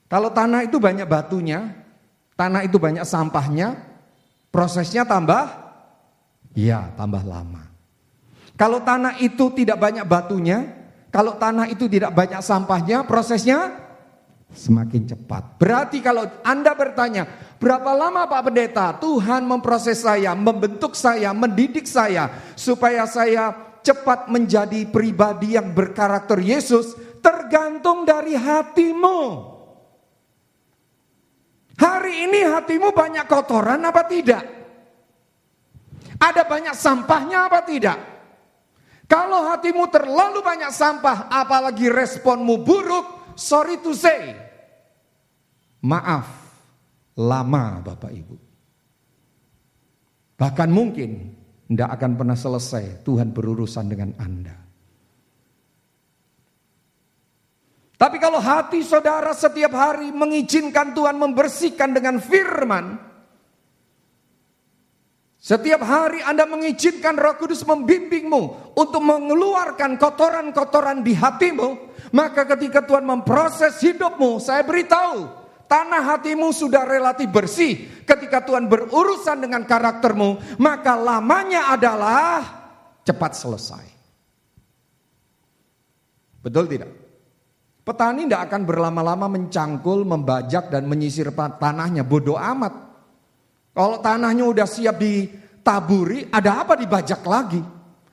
Kalau tanah itu banyak batunya, tanah itu banyak sampahnya, prosesnya tambah lama. Kalau tanah itu tidak banyak batunya, kalau tanah itu tidak banyak sampahnya, prosesnya semakin cepat. Berarti kalau Anda bertanya, berapa lama Pak Pendeta Tuhan memproses saya, membentuk saya, mendidik saya, supaya saya cepat menjadi pribadi yang berkarakter Yesus, tergantung dari hatimu. Hari ini hatimu banyak kotoran apa tidak? Ada banyak sampahnya apa tidak? Kalau hatimu terlalu banyak sampah, apalagi responmu buruk, sorry to say, maaf, lama Bapak Ibu. Bahkan mungkin tidak akan pernah selesai Tuhan berurusan dengan Anda. Tapi kalau hati saudara setiap hari mengizinkan Tuhan membersihkan dengan firman, setiap hari Anda mengizinkan Roh Kudus membimbingmu untuk mengeluarkan kotoran-kotoran di hatimu, maka ketika Tuhan memproses hidupmu, saya beritahu, tanah hatimu sudah relatif bersih. Ketika Tuhan berurusan dengan karaktermu, maka lamanya adalah cepat selesai. Betul tidak? Petani tidak akan berlama-lama mencangkul, membajak dan menyisir tanahnya. Bodoh amat. Kalau tanahnya udah siap ditaburi, ada apa dibajak lagi?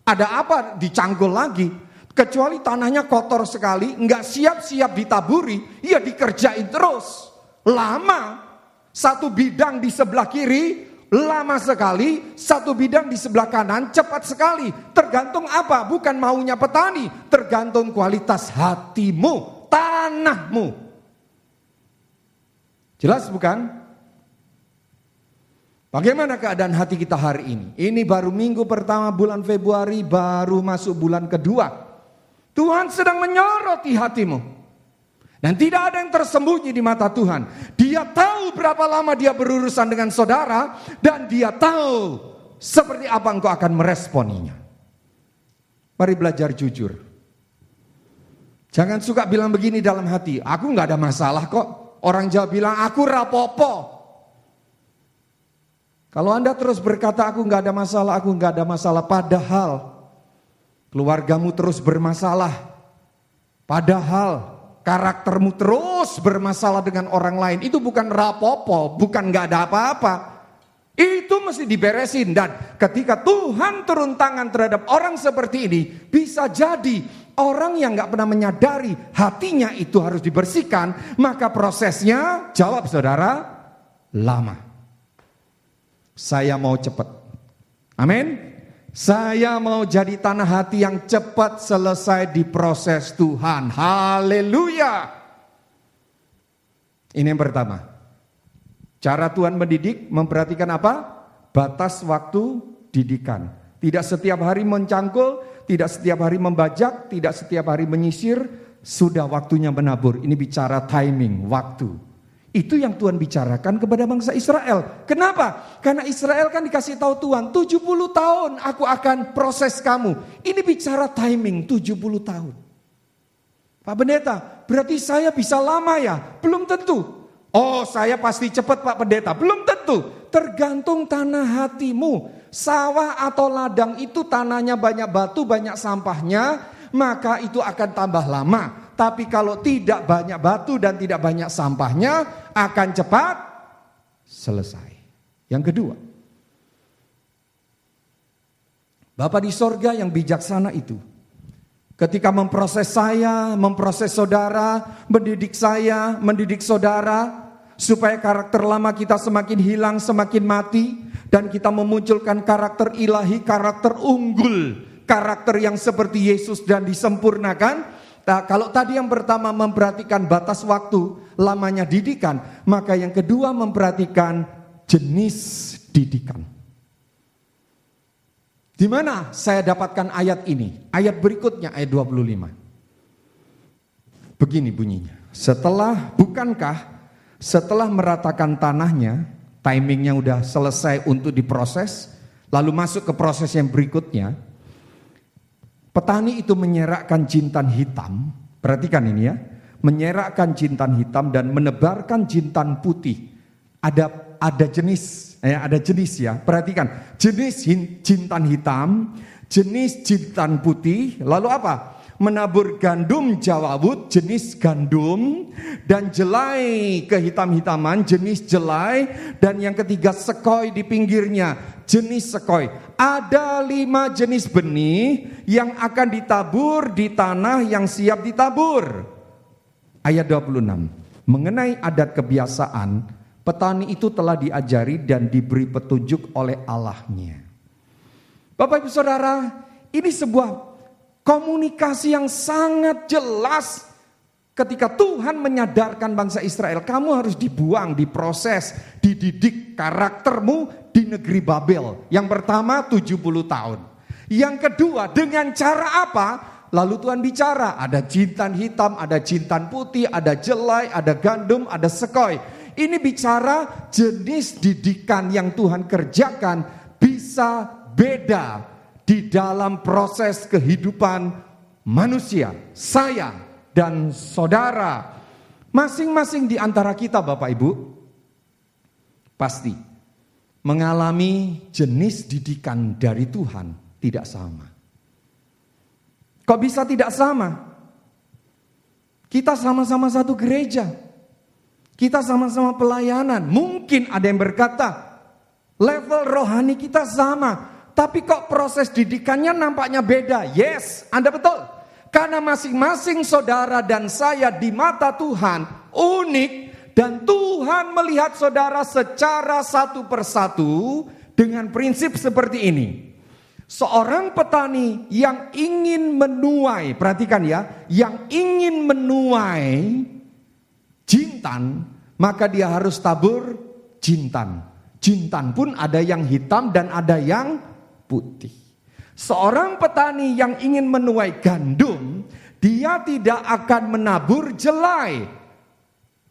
Ada apa dicangkul lagi? Kecuali tanahnya kotor sekali, nggak siap-siap ditaburi, ya dikerjain terus. Lama, satu bidang di sebelah kiri lama sekali, satu bidang di sebelah kanan cepat sekali. Tergantung apa? Bukan maunya petani, tergantung kualitas hatimu, tanahmu. Jelas bukan? Bagaimana keadaan hati kita hari ini? Ini baru minggu pertama bulan Februari, baru masuk bulan kedua. Tuhan sedang menyoroti hatimu. Dan tidak ada yang tersembunyi di mata Tuhan. Dia tahu berapa lama dia berurusan dengan saudara. Dan dia tahu seperti apa engkau akan meresponinya. Mari belajar jujur. Jangan suka bilang begini dalam hati. Aku gak ada masalah kok. Orang Jawa bilang aku rapopo. Kalau Anda terus berkata aku gak ada masalah, aku gak ada masalah. Padahal keluargamu terus bermasalah. Padahal karaktermu terus bermasalah dengan orang lain. Itu bukan rapopo, bukan gak ada apa-apa. Itu mesti diberesin. Dan ketika Tuhan turun tangan terhadap orang seperti ini, bisa jadi orang yang gak pernah menyadari hatinya itu harus dibersihkan. Maka prosesnya, jawab saudara, lama. Saya mau cepat. Amin. Saya mau jadi tanah hati yang cepat selesai diproses Tuhan. Haleluya. Ini yang pertama. Cara Tuhan mendidik, memperhatikan apa? Batas waktu didikan. Tidak setiap hari mencangkul, tidak setiap hari membajak, tidak setiap hari menyisir. Sudah waktunya menabur. Ini bicara timing, waktu. Itu yang Tuhan bicarakan kepada bangsa Israel. Kenapa? Karena Israel kan dikasih tahu Tuhan, 70 tahun aku akan proses kamu. Ini bicara timing, 70 tahun. Pak Pendeta, berarti saya bisa lama ya? Belum tentu. Oh, saya pasti cepat Pak Pendeta. Belum tentu. tentu, tergantung tanah hatimu. Sawah atau ladang itu tanahnya banyak batu, banyak sampahnya, maka itu akan tambah lama. Tapi kalau tidak banyak batu dan tidak banyak sampahnya, akan cepat selesai. Yang kedua, Bapa di sorga yang bijaksana itu, ketika memproses saya, memproses saudara, mendidik saya, mendidik saudara, supaya karakter lama kita semakin hilang, semakin mati, dan kita memunculkan karakter ilahi, karakter unggul, karakter yang seperti Yesus dan disempurnakan. Nah, kalau tadi yang pertama memperhatikan batas waktu, lamanya didikan, maka yang kedua memperhatikan jenis didikan. Di mana saya dapatkan ayat ini? Ayat berikutnya, ayat 25. Begini bunyinya. Bukankah setelah meratakan tanahnya, timingnya udah selesai untuk diproses, lalu masuk ke proses yang berikutnya, petani itu menyerakkan jintan hitam, perhatikan ini ya, menyerakkan jintan hitam dan menebarkan jintan putih. Ada jenis ya, perhatikan, jenis jintan hitam, jenis jintan putih, lalu apa? Menabur gandum jawawut jenis gandum, dan jelai kehitam-hitaman jenis jelai, dan yang ketiga sekoi di pinggirnya jenis sekoi. Ada 5 jenis benih yang akan ditabur di tanah yang siap ditabur. Ayat 26, mengenai adat kebiasaan, petani itu telah diajari dan diberi petunjuk oleh Allahnya. Bapak Ibu Saudara, ini sebuah komunikasi yang sangat jelas ketika Tuhan menyadarkan bangsa Israel, kamu harus dibuang, diproses, dididik karaktermu di negeri Babel. Yang pertama 70 tahun. Yang kedua, dengan cara apa? Lalu Tuhan bicara, ada jintan hitam, ada jintan putih, ada jelai, ada gandum, ada sekoi. Ini bicara jenis didikan yang Tuhan kerjakan bisa beda di dalam proses kehidupan manusia, saya dan saudara. Masing-masing di antara kita Bapak Ibu pasti mengalami jenis didikan dari Tuhan tidak sama. Kok bisa tidak sama? Kita sama-sama satu gereja. Kita sama-sama pelayanan. Mungkin ada yang berkata, level rohani kita sama. Tapi kok proses didikannya nampaknya beda. Yes, Anda betul. Karena masing-masing saudara dan saya di mata Tuhan unik. Dan Tuhan melihat saudara secara satu persatu dengan prinsip seperti ini. Seorang petani yang ingin menuai, perhatikan ya, yang ingin menuai jintan, maka dia harus tabur jintan. Jintan pun ada yang hitam dan ada yang putih. Seorang petani yang ingin menuai gandum, dia tidak akan menabur jelai.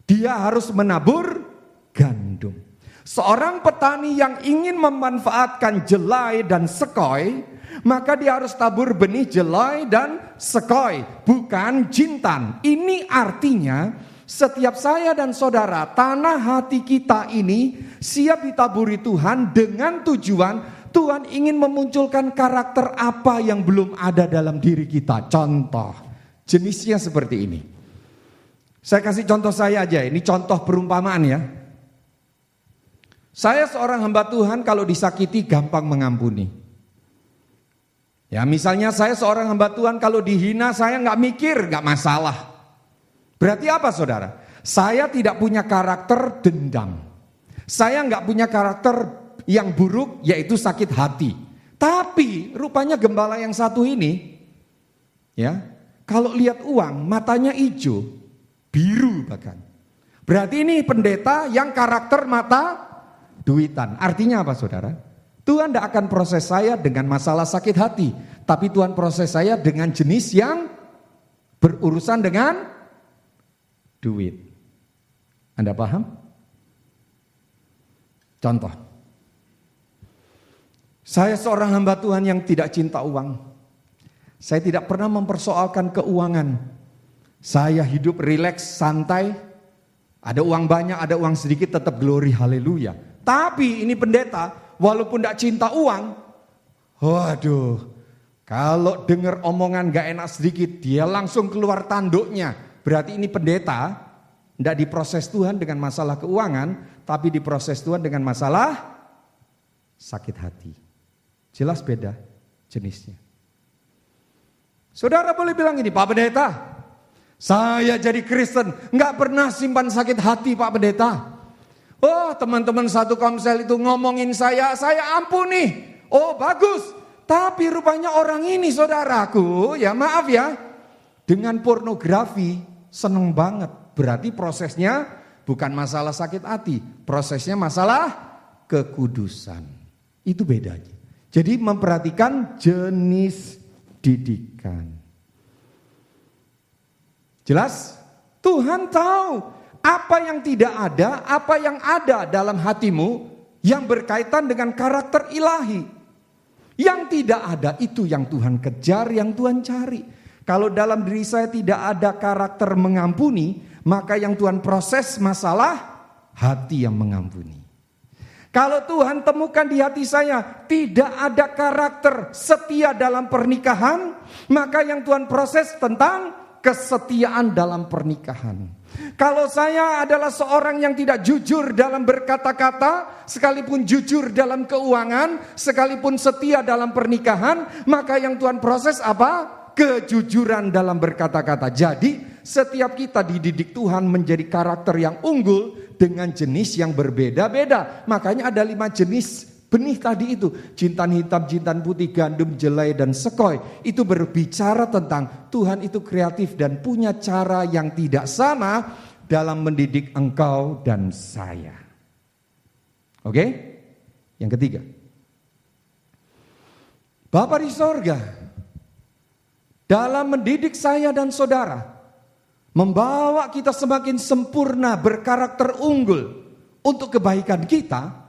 Dia harus menabur gandum. Seorang petani yang ingin memanfaatkan jelai dan sekoi, maka dia harus tabur benih jelai dan sekoi, bukan jintan. Ini artinya setiap saya dan saudara, tanah hati kita ini siap ditaburi Tuhan dengan tujuan Tuhan ingin memunculkan karakter apa yang belum ada dalam diri kita. Contoh, jenisnya seperti ini. Saya kasih contoh saya aja, ini contoh perumpamaan ya. Saya seorang hamba Tuhan kalau disakiti gampang mengampuni. Ya misalnya saya seorang hamba Tuhan kalau dihina saya nggak mikir, nggak masalah. Berarti apa saudara? Saya tidak punya karakter dendam. Saya nggak punya karakter yang buruk yaitu sakit hati. Tapi rupanya gembala yang satu ini, ya kalau lihat uang matanya hijau, biru bahkan. Berarti ini pendeta yang karakter mata duitan. Artinya apa saudara? Tuhan tidak akan proses saya dengan masalah sakit hati. Tapi Tuhan proses saya dengan jenis yang berurusan dengan duit. Anda paham? Contoh. Saya seorang hamba Tuhan yang tidak cinta uang. Saya tidak pernah mempersoalkan keuangan. Saya hidup rileks, santai. Ada uang banyak, ada uang sedikit tetap glory, haleluya. Tapi ini pendeta, walaupun tidak cinta uang, waduh, kalau dengar omongan gak enak sedikit, dia langsung keluar tanduknya. Berarti ini pendeta, tidak diproses Tuhan dengan masalah keuangan, tapi diproses Tuhan dengan masalah sakit hati. Jelas beda jenisnya. Saudara boleh bilang ini, Pak Pendeta, saya jadi Kristen, gak pernah simpan sakit hati Pak Pendeta. Oh, teman-teman satu komsel itu ngomongin saya ampuni. Oh, bagus. Tapi rupanya orang ini, saudaraku, ya maaf ya, dengan pornografi seneng banget. Berarti prosesnya bukan masalah sakit hati, prosesnya masalah kekudusan. Itu bedanya. Jadi memperhatikan jenis didikan. Jelas? Tuhan tahu apa yang tidak ada, apa yang ada dalam hatimu yang berkaitan dengan karakter ilahi. Yang tidak ada itu yang Tuhan kejar, yang Tuhan cari. Kalau dalam diri saya tidak ada karakter mengampuni, maka yang Tuhan proses masalah hati yang mengampuni. Kalau Tuhan temukan di hati saya tidak ada karakter setia dalam pernikahan, maka yang Tuhan proses tentang kesetiaan dalam pernikahan. Kalau saya adalah seorang yang tidak jujur dalam berkata-kata, sekalipun jujur dalam keuangan, sekalipun setia dalam pernikahan, maka yang Tuhan proses apa? Kejujuran dalam berkata-kata. Jadi setiap kita dididik Tuhan menjadi karakter yang unggul dengan jenis yang berbeda-beda. Makanya ada 5 jenis benih tadi itu. Jintan hitam, jintan putih, gandum, jelai, dan sekoi. Itu berbicara tentang Tuhan itu kreatif dan punya cara yang tidak sama dalam mendidik engkau dan saya. Oke? Yang ketiga. Bapa di sorga, dalam mendidik saya dan saudara, membawa kita semakin sempurna berkarakter unggul untuk kebaikan kita.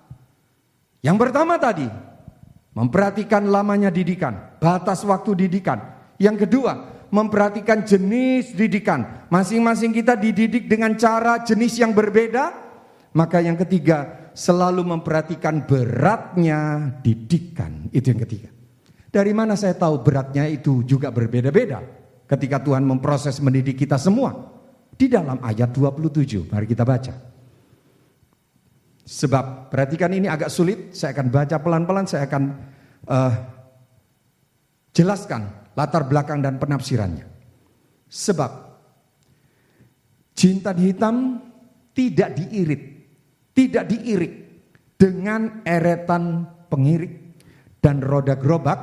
Yang pertama tadi, memperhatikan lamanya didikan, batas waktu didikan. Yang kedua, memperhatikan jenis didikan. Masing-masing kita dididik dengan cara jenis yang berbeda. Maka yang ketiga, selalu memperhatikan beratnya didikan. Itu yang ketiga. Dari mana saya tahu beratnya itu juga berbeda-beda? Ketika Tuhan memproses mendidik kita semua. Di dalam ayat 27, mari kita baca. Sebab, perhatikan ini agak sulit, saya akan baca pelan-pelan, saya akan jelaskan latar belakang dan penafsirannya. Sebab, jintan hitam tidak diirik dengan eretan pengirik, dan roda gerobak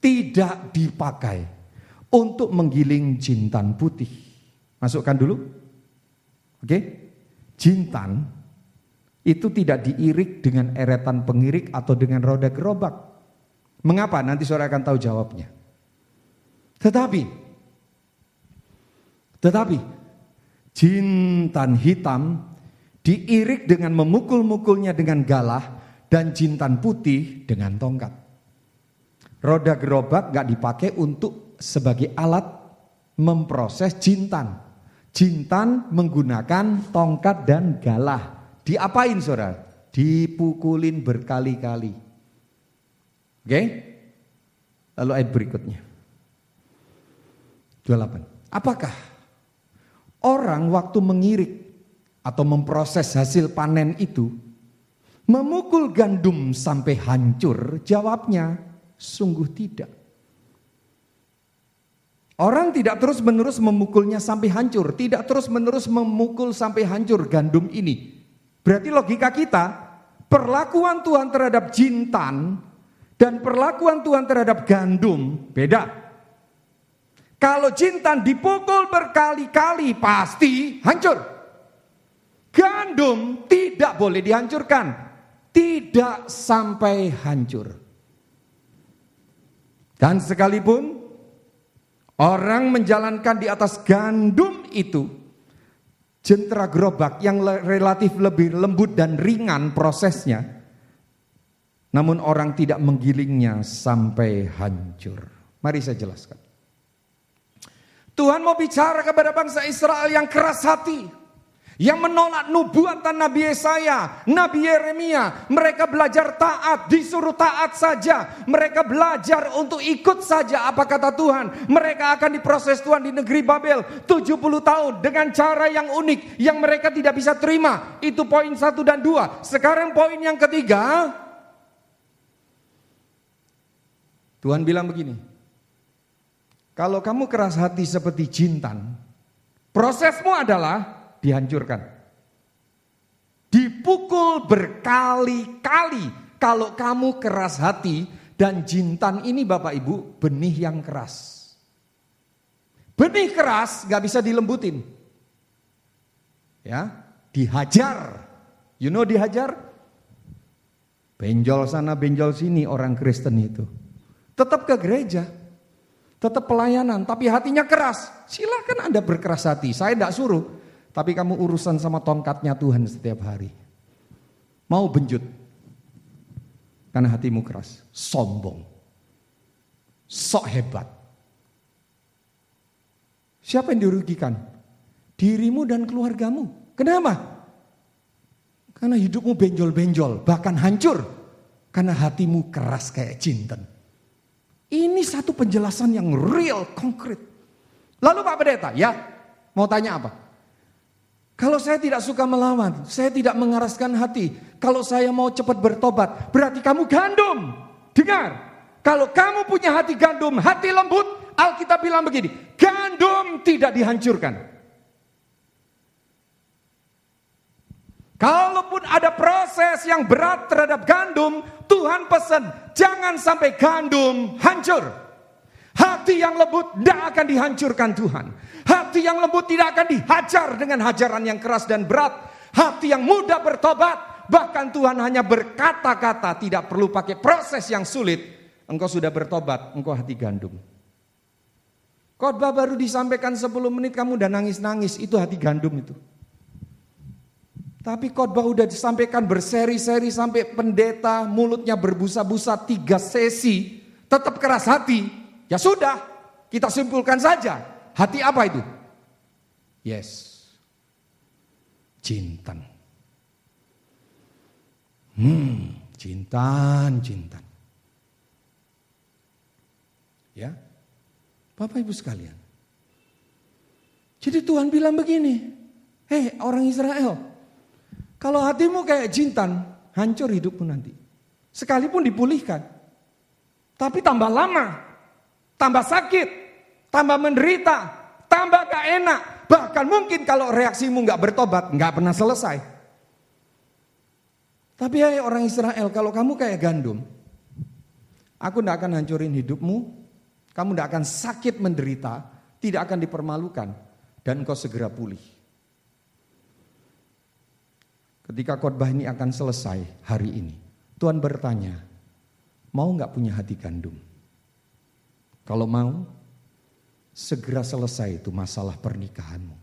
tidak dipakai untuk menggiling jintan putih. Masukkan dulu. Oke? Jintan itu tidak diirik dengan eretan pengirik atau dengan roda gerobak. Mengapa? Nanti saudara akan tahu jawabnya. Tetapi jintan hitam diirik dengan memukul-mukulnya dengan galah dan jintan putih dengan tongkat. Roda gerobak gak dipakai untuk sebagai alat memproses jintan. Jintan menggunakan tongkat dan galah. Diapain saudara? Dipukulin berkali-kali. Oke? Lalu ayat berikutnya. 28. Apakah orang waktu mengirik atau memproses hasil panen itu memukul gandum sampai hancur? Jawabnya, sungguh tidak. Orang tidak terus-menerus memukulnya sampai hancur. Tidak terus-menerus memukul sampai hancur gandum ini. Berarti logika kita, perlakuan Tuhan terhadap jintan dan perlakuan Tuhan terhadap gandum beda. Kalau jintan dipukul berkali-kali pasti hancur. Gandum tidak boleh dihancurkan, tidak sampai hancur. Dan sekalipun orang menjalankan di atas gandum itu, jentera gerobak yang relatif lebih lembut dan ringan prosesnya, namun orang tidak menggilingnya sampai hancur. Mari saya jelaskan. Tuhan mau bicara kepada bangsa Israel yang keras hati, Yang menolak nubuatan Nabi Yesaya, Nabi Yeremia. Mereka belajar taat, disuruh taat saja. Mereka belajar untuk ikut saja apa kata Tuhan. Mereka akan diproses Tuhan di negeri Babel 70 tahun dengan cara yang unik yang mereka tidak bisa terima. Itu poin 1 dan 2. Sekarang poin yang ketiga. Tuhan bilang begini. Kalau kamu keras hati seperti jintan, prosesmu adalah dihancurkan. Dipukul berkali-kali kalau kamu keras hati. Dan jintan ini Bapak Ibu benih yang keras. Benih keras gak bisa dilembutin. Ya, dihajar. You know dihajar? Benjol sana benjol sini orang Kristen itu. Tetap ke gereja. Tetap pelayanan tapi hatinya keras. Silakan Anda berkeras hati. Saya gak suruh. Tapi kamu urusan sama tongkatnya Tuhan setiap hari. Mau benjut. Karena hatimu keras. Sombong. Sok hebat. Siapa yang dirugikan? Dirimu dan keluargamu. Kenapa? Karena hidupmu benjol-benjol. Bahkan hancur. Karena hatimu keras kayak jinten. Ini satu penjelasan yang real, konkret. Lalu Pak Pendeta, ya mau tanya apa? Kalau saya tidak suka melawan, saya tidak mengeraskan hati. Kalau saya mau cepat bertobat, berarti kamu gandum. Dengar, kalau kamu punya hati gandum, hati lembut, Alkitab bilang begini, gandum tidak dihancurkan. Kalaupun ada proses yang berat terhadap gandum, Tuhan pesan, jangan sampai gandum hancur. Hati yang lembut tidak akan dihancurkan Tuhan. Hati yang lembut tidak akan dihajar dengan hajaran yang keras dan berat. Hati yang mudah bertobat. Bahkan Tuhan hanya berkata-kata, tidak perlu pakai proses yang sulit. Engkau sudah bertobat, engkau hati gandum. Khotbah baru disampaikan 10 menit kamu udah nangis-nangis, itu hati gandum itu. Tapi khotbah udah disampaikan berseri-seri sampai pendeta mulutnya berbusa-busa 3 sesi. Tetap keras hati. Ya sudah, kita simpulkan saja. Hati apa itu? Yes. Jintan. Jintan. Ya. Bapak Ibu sekalian. Jadi Tuhan bilang begini. Hei orang Israel. Kalau hatimu kayak jintan, hancur hidupmu nanti. Sekalipun dipulihkan. Tapi tambah lama. Tambah sakit, tambah menderita, tambah gak enak. Bahkan mungkin kalau reaksimu gak bertobat, gak pernah selesai. Tapi hai orang Israel, kalau kamu kayak gandum, aku gak akan hancurin hidupmu, kamu gak akan sakit menderita, tidak akan dipermalukan, dan engkau segera pulih. Ketika khotbah ini akan selesai hari ini, Tuhan bertanya, mau gak punya hati gandum? Kalau mau, segera selesai itu masalah pernikahanmu.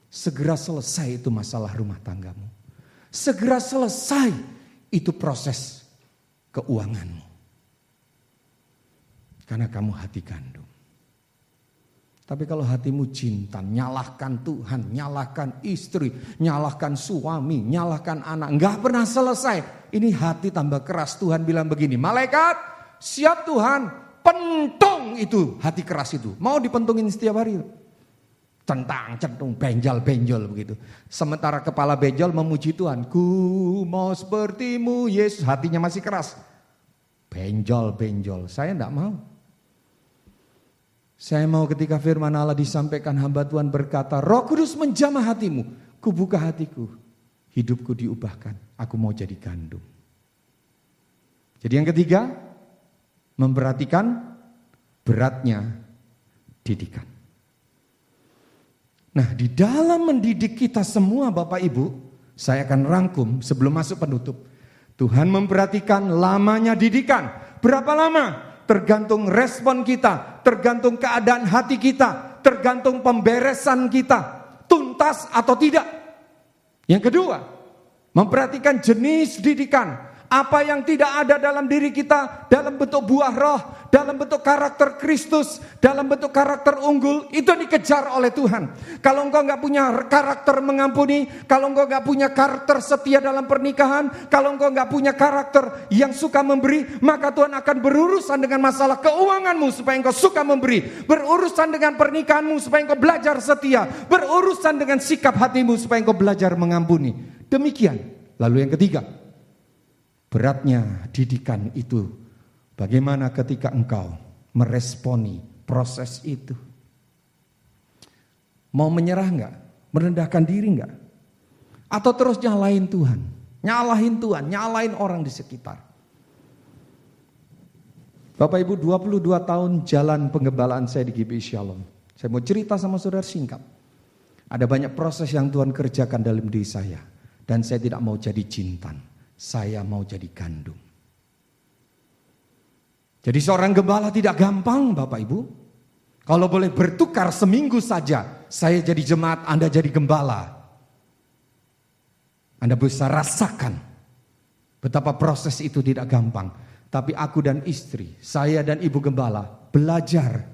Segera selesai itu masalah rumah tanggamu. Segera selesai itu proses keuanganmu. Karena kamu hati gandum. Tapi kalau hatimu jintan, nyalahkan Tuhan, nyalahkan istri, nyalahkan suami, nyalahkan anak. Enggak pernah selesai. Ini hati tambah keras. Tuhan bilang begini, malaikat siap Tuhan. Pentung itu, hati keras itu. Mau dipentungin setiap hari. Centang, centung, benjol begitu. Sementara kepala benjol memuji Tuhan. Ku mau sepertimu Yesus. Hatinya masih keras. Benjol. Saya enggak mau. Saya mau ketika firman Allah disampaikan, hamba Tuhan berkata, Roh Kudus menjamah hatimu. Ku buka hatiku. Hidupku diubahkan. Aku mau jadi gandum. Jadi yang ketiga, memperhatikan beratnya didikan. Nah, di dalam mendidik kita semua Bapak Ibu, saya akan rangkum sebelum masuk penutup. Tuhan memperhatikan lamanya didikan. Berapa lama? Tergantung respon kita, tergantung keadaan hati kita, tergantung pemberesan kita, tuntas atau tidak. Yang kedua, memperhatikan jenis didikan. Apa yang tidak ada dalam diri kita dalam bentuk buah roh, dalam bentuk karakter Kristus, dalam bentuk karakter unggul, itu dikejar oleh Tuhan. Kalau engkau gak punya karakter mengampuni, kalau engkau gak punya karakter setia dalam pernikahan, kalau engkau gak punya karakter yang suka memberi, maka Tuhan akan berurusan dengan masalah keuanganmu supaya engkau suka memberi, berurusan dengan pernikahanmu supaya engkau belajar setia, berurusan dengan sikap hatimu supaya engkau belajar mengampuni. Demikian. Lalu yang ketiga, beratnya didikan itu, bagaimana ketika engkau meresponi proses itu? Mau menyerah enggak? Merendahkan diri enggak? Atau terus nyalahin Tuhan? Nyalahin orang di sekitar. Bapak Ibu, 22 tahun jalan penggembalaan saya di GBI Shalom. Saya mau cerita sama saudara singkat. Ada banyak proses yang Tuhan kerjakan dalam diri saya. Dan saya tidak mau jadi jintan. Saya mau jadi gandum. Jadi seorang gembala tidak gampang Bapak Ibu. Kalau boleh bertukar seminggu saja, saya jadi jemaat, Anda jadi gembala. Anda bisa rasakan betapa proses itu tidak gampang. Tapi aku dan istri, saya dan ibu gembala belajar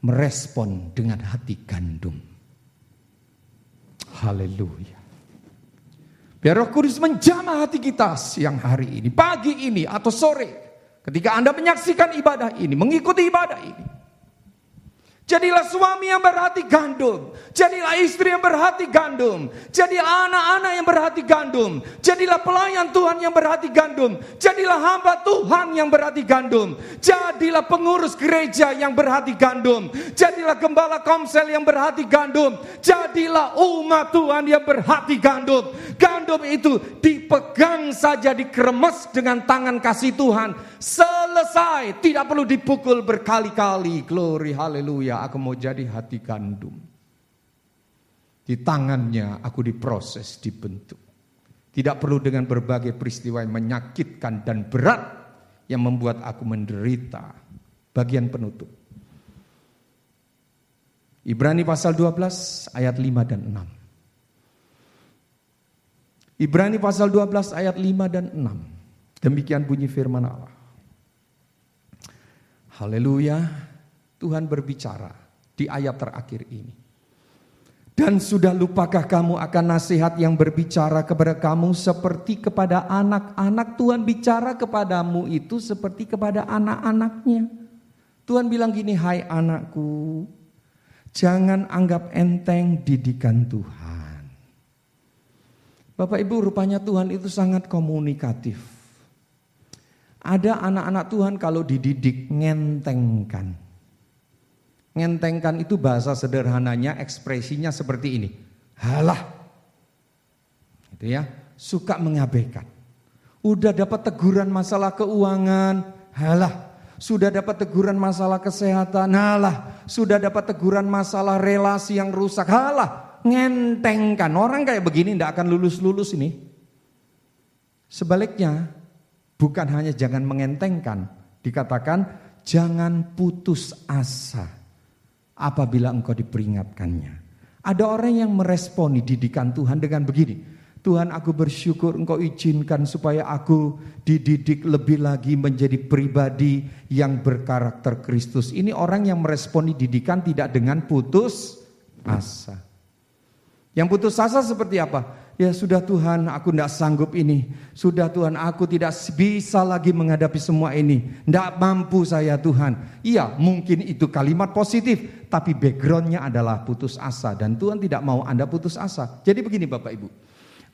merespon dengan hati gandum. Haleluya. Biar Roh Kudus menjamah hati kita siang hari ini, pagi ini atau sore. Ketika Anda menyaksikan ibadah ini, mengikuti ibadah ini. Jadilah suami yang berhati gandum. Jadilah istri yang berhati gandum. Jadilah anak-anak yang berhati gandum. Jadilah pelayan Tuhan yang berhati gandum. Jadilah hamba Tuhan yang berhati gandum. Jadilah pengurus gereja yang berhati gandum. Jadilah gembala komsel yang berhati gandum. Jadilah umat Tuhan yang berhati gandum. Gandum itu dipegang saja, dikeremes dengan tangan kasih Tuhan. Selesai, tidak perlu dipukul berkali-kali. Glory, haleluya. Aku mau jadi hati gandum. Di tangannya aku diproses, dibentuk. Tidak perlu dengan berbagai peristiwa yang menyakitkan dan berat yang membuat aku menderita. Bagian penutup. Ibrani pasal 12 ayat 5 dan 6. Ibrani pasal 12 ayat 5 dan 6. Demikian bunyi firman Allah. Haleluya. Tuhan berbicara di ayat terakhir ini. Dan sudah lupakah kamu akan nasihat yang berbicara kepada kamu seperti kepada anak-anak? Tuhan bicara kepadamu itu seperti kepada anak-anaknya. Tuhan bilang gini, hai anakku, jangan anggap enteng didikan Tuhan. Bapak Ibu, rupanya Tuhan itu sangat komunikatif. Ada anak-anak Tuhan kalau dididik ngentengkan. Ngentengkan itu bahasa sederhananya, ekspresinya seperti ini. Halah. Gitu ya, suka mengabaikan. Udah dapat teguran masalah keuangan, halah. Sudah dapat teguran masalah kesehatan, halah. Sudah dapat teguran masalah relasi yang rusak, halah. Ngentengkan. Orang kayak begini tidak akan lulus-lulus ini. Sebaliknya, bukan hanya jangan mengentengkan, dikatakan jangan putus asa apabila engkau diperingatkannya. Ada orang yang meresponi didikan Tuhan dengan begini. Tuhan, aku bersyukur engkau izinkan supaya aku dididik lebih lagi menjadi pribadi yang berkarakter Kristus. Ini orang yang meresponi didikan tidak dengan putus asa. Yang putus asa seperti apa? Ya sudah Tuhan, aku tidak sanggup ini. Sudah Tuhan, aku tidak bisa lagi menghadapi semua ini. Tidak mampu saya Tuhan. Iya, mungkin itu kalimat positif. Tapi backgroundnya adalah putus asa. Dan Tuhan tidak mau Anda putus asa. Jadi begini Bapak Ibu.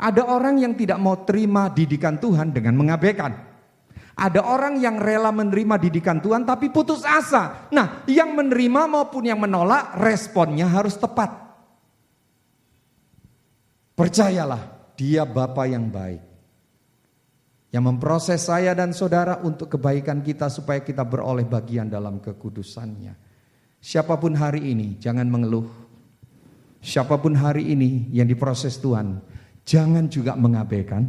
Ada orang yang tidak mau terima didikan Tuhan dengan mengabaikan. Ada orang yang rela menerima didikan Tuhan tapi putus asa. Nah, yang menerima maupun yang menolak, responnya harus tepat. Percayalah, dia Bapa yang baik. Yang memproses saya dan saudara untuk kebaikan kita supaya kita beroleh bagian dalam kekudusannya. Siapapun hari ini, jangan mengeluh. Siapapun hari ini yang diproses Tuhan, jangan juga mengabaikan.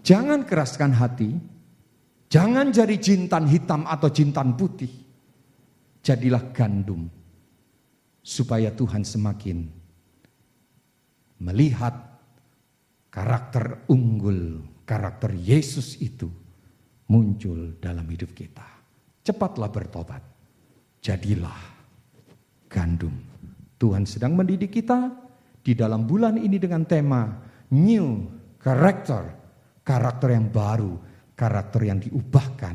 Jangan keraskan hati. Jangan jadi jintan hitam atau jintan putih. Jadilah gandum. Supaya Tuhan semakin melihat karakter unggul, karakter Yesus itu muncul dalam hidup kita. cepatlah bertobat. Jadilah gandum. Tuhan sedang mendidik kita di dalam bulan ini dengan tema New Character. Karakter yang baru, karakter yang diubahkan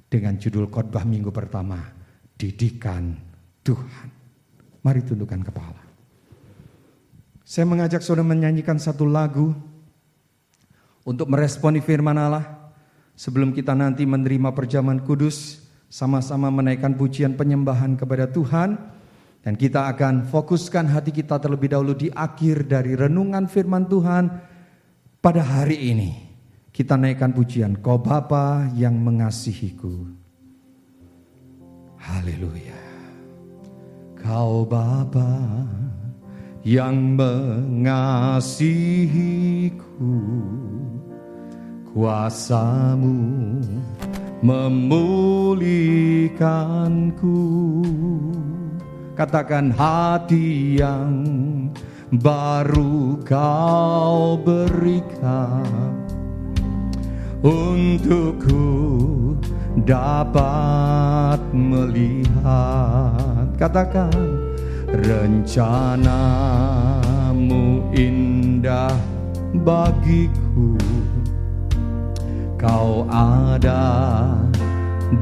dengan judul khotbah minggu pertama, Didikan Tuhan. Mari tundukkan kepala. Saya mengajak saudara menyanyikan satu lagu untuk meresponi firman Allah. Sebelum kita nanti menerima perjamuan kudus, sama-sama menaikkan pujian penyembahan kepada Tuhan. Dan kita akan fokuskan hati kita terlebih dahulu di akhir dari renungan firman Tuhan pada hari ini. Kita naikkan pujian, Kau Bapa yang mengasihiku. Haleluya. Kau Bapa yang mengasihiku, kuasa-Mu memulihkanku. Katakan, hati yang baru Kau berikan, untukku dapat melihat. Katakan, rencana-Mu indah bagiku. Kau ada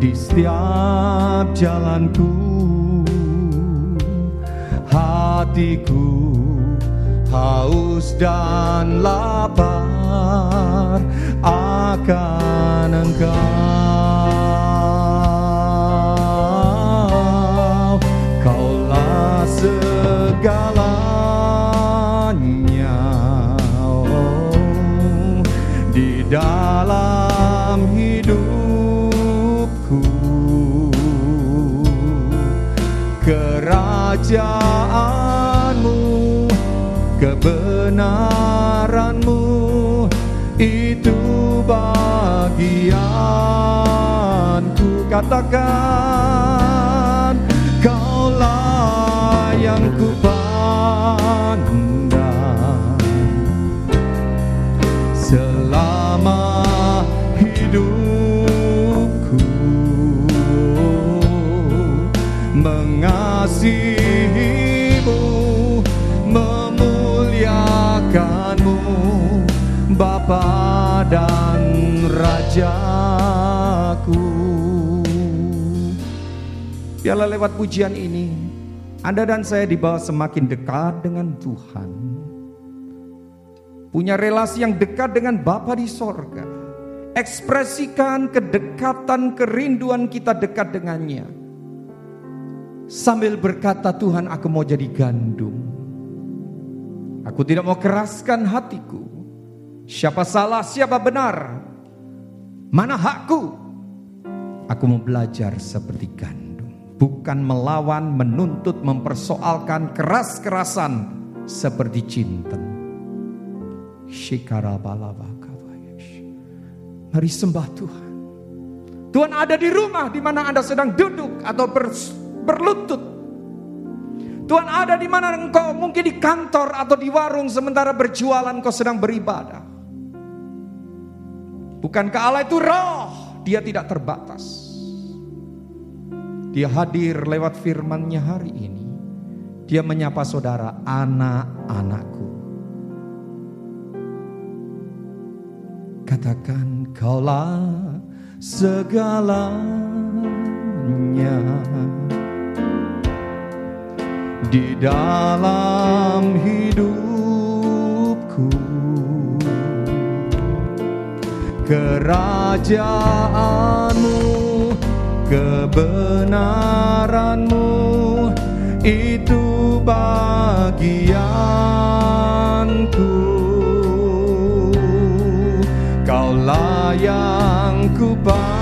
di setiap jalanku. Hatiku haus dan lapar akan Engkau. Kaulah segalanya, di dalam hidupku. Kerajaan-Mu, kebenaran-Mu, itu bagianku. Katakan, Kaulah yang kupandang selama hidupku. Mengasihi-Mu, memuliakan-Mu, Bapa dan Rajaku. Biarlah lewat pujian ini Anda dan saya dibawa semakin dekat dengan Tuhan, punya relasi yang dekat dengan Bapa di sorga. Ekspresikan kedekatan, kerinduan kita dekat dengannya, sambil berkata, Tuhan, aku mau jadi gandum. Aku tidak mau keraskan hatiku. Siapa salah, siapa benar, mana hakku? Aku mau belajar seperti gandum, bukan melawan, menuntut, mempersoalkan keras-kerasan seperti cinten. Mari sembah Tuhan. Tuhan ada di rumah di mana Anda sedang duduk atau berlutut. Tuhan ada di mana engkau, mungkin di kantor atau di warung sementara berjualan, engkau sedang beribadah. Bukankah Allah itu roh? Dia tidak terbatas. Dia hadir lewat firman-Nya hari ini. Dia menyapa saudara, anak-anakku. Katakan, Kaulah segalanya di dalam hidupku. Kerajaan-Mu, kebenaran-Mu, itu bagianku. Kaulah yang kupandang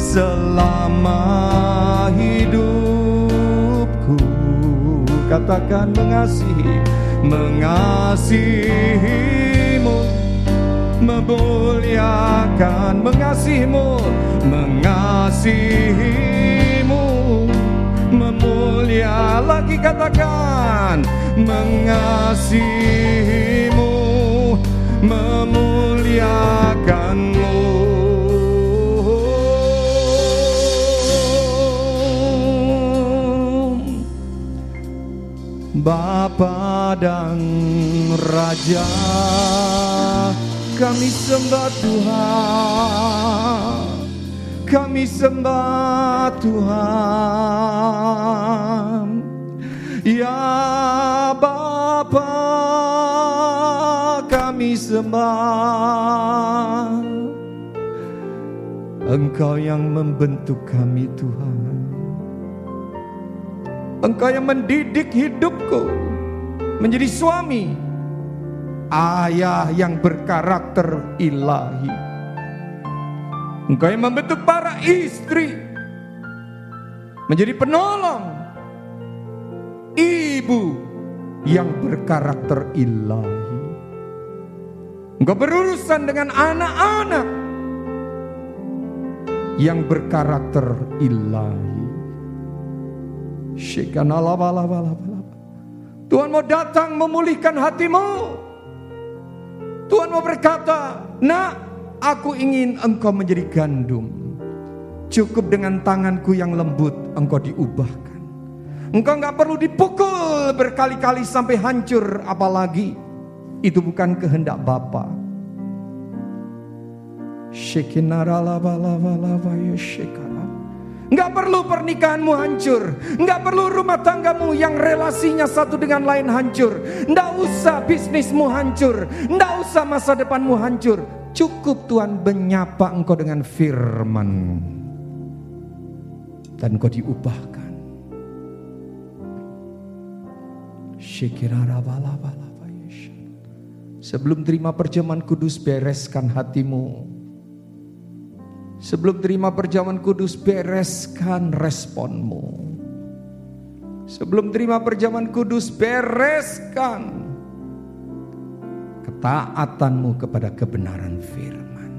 selama hidupku. Katakan, mengasihi-Mu, memuliakan, mengasihi-Mu, mengasihi-Mu, memulia. Lagi katakan, mengasihi-Mu, memuliakan-Mu, padang raja, kami sembah Tuhan, kami sembah Tuhan. Ya Bapa, kami sembah. Engkau yang membentuk kami Tuhan, Engkau yang mendidik hidupku menjadi suami, ayah yang berkarakter ilahi. Engkau yang membentuk para istri menjadi penolong, ibu yang berkarakter ilahi. Engkau berurusan dengan anak-anak yang berkarakter ilahi. Tuhan mau datang memulihkan hatimu. Tuhan mau berkata, "Nak, aku ingin engkau menjadi gandum. Cukup dengan tanganku yang lembut engkau diubahkan. Engkau gak perlu dipukul berkali-kali sampai hancur, apalagi itu bukan kehendak Bapa." Nggak perlu pernikahanmu hancur, nggak perlu rumah tanggamu yang relasinya satu dengan lain hancur, nggak usah bisnismu hancur, nggak usah masa depanmu hancur. Cukup Tuhan menyapa engkau dengan firman dan engkau diubahkan. Sebelum terima perjamuan kudus, bereskan hatimu. Sebelum terima perjamuan kudus, bereskan responmu. Sebelum terima perjamuan kudus, bereskan ketaatanmu kepada kebenaran firman.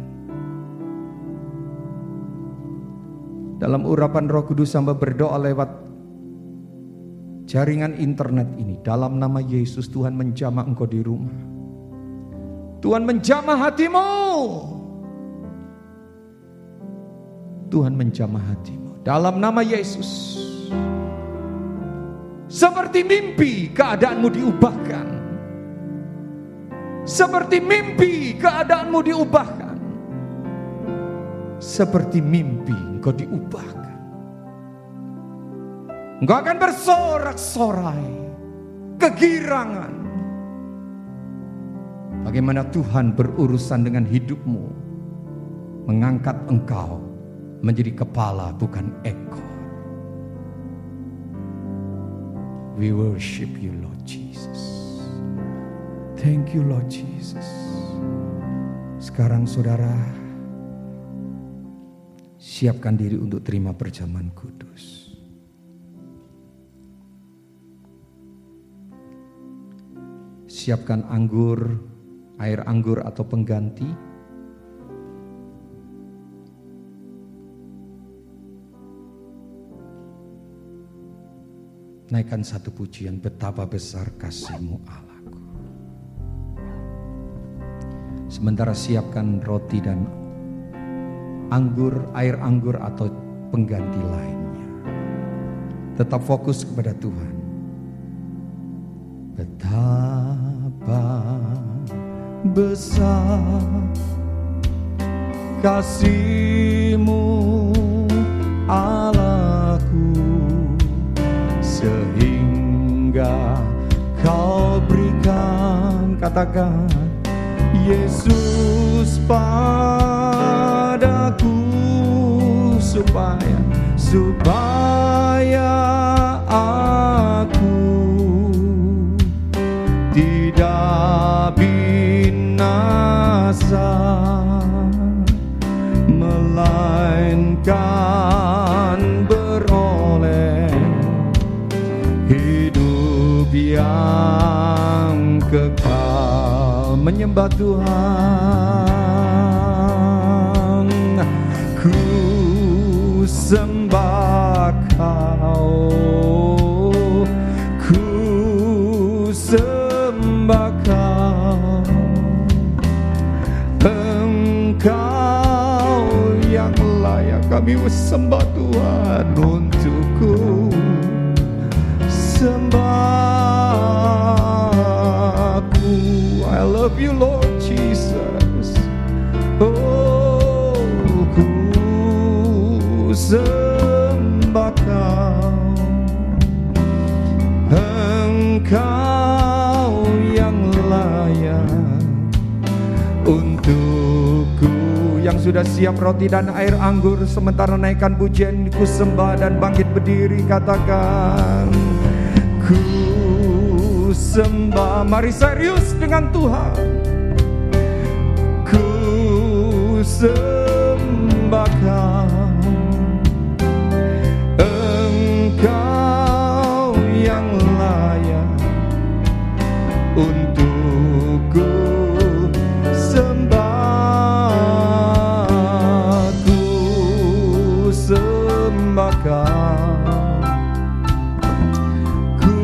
Dalam urapan Roh Kudus, hamba berdoa lewat jaringan internet ini. Dalam nama Yesus, Tuhan menjamah engkau di rumah. Tuhan menjamah hatimu. Tuhan menjamah hatimu dalam nama Yesus. Seperti mimpi keadaanmu diubahkan. Seperti mimpi keadaanmu diubahkan. Seperti mimpi engkau diubahkan. Engkau akan bersorak-sorai kegirangan bagaimana Tuhan berurusan dengan hidupmu, mengangkat engkau menjadi kepala bukan ekor. We worship you, Lord Jesus. Thank you, Lord Jesus. Sekarang saudara, siapkan diri untuk terima perjamuan kudus. Siapkan anggur, air anggur atau pengganti. Naikkan satu pujian, betapa besar kasih-Mu Allahku. Sementara siapkan roti dan anggur, air anggur atau pengganti lainnya. Tetap fokus kepada Tuhan. Betapa besar kasih-Mu Allahku, sehingga Kau berikan, katakan, Yesus padaku, supaya aku tidak binasa, melainkan beroleh hidup yang kekal. Menyembah Tuhan, ku sembah Kau, ku sembah Kau, Engkau yang layak kami sembah Tuhan, untukku sembah I love you Lord Jesus. Oh, ku sembah Kau, Engkau yang layak untukku. Yang sudah siap roti dan air anggur, sementara naikkan pujian, ku sembah dan bangkit berdiri, katakan ku sembah. Mari serius dengan Tuhan. Ku sembah Kau, Engkau yang layak untukku sembah. Ku sembah Kau, ku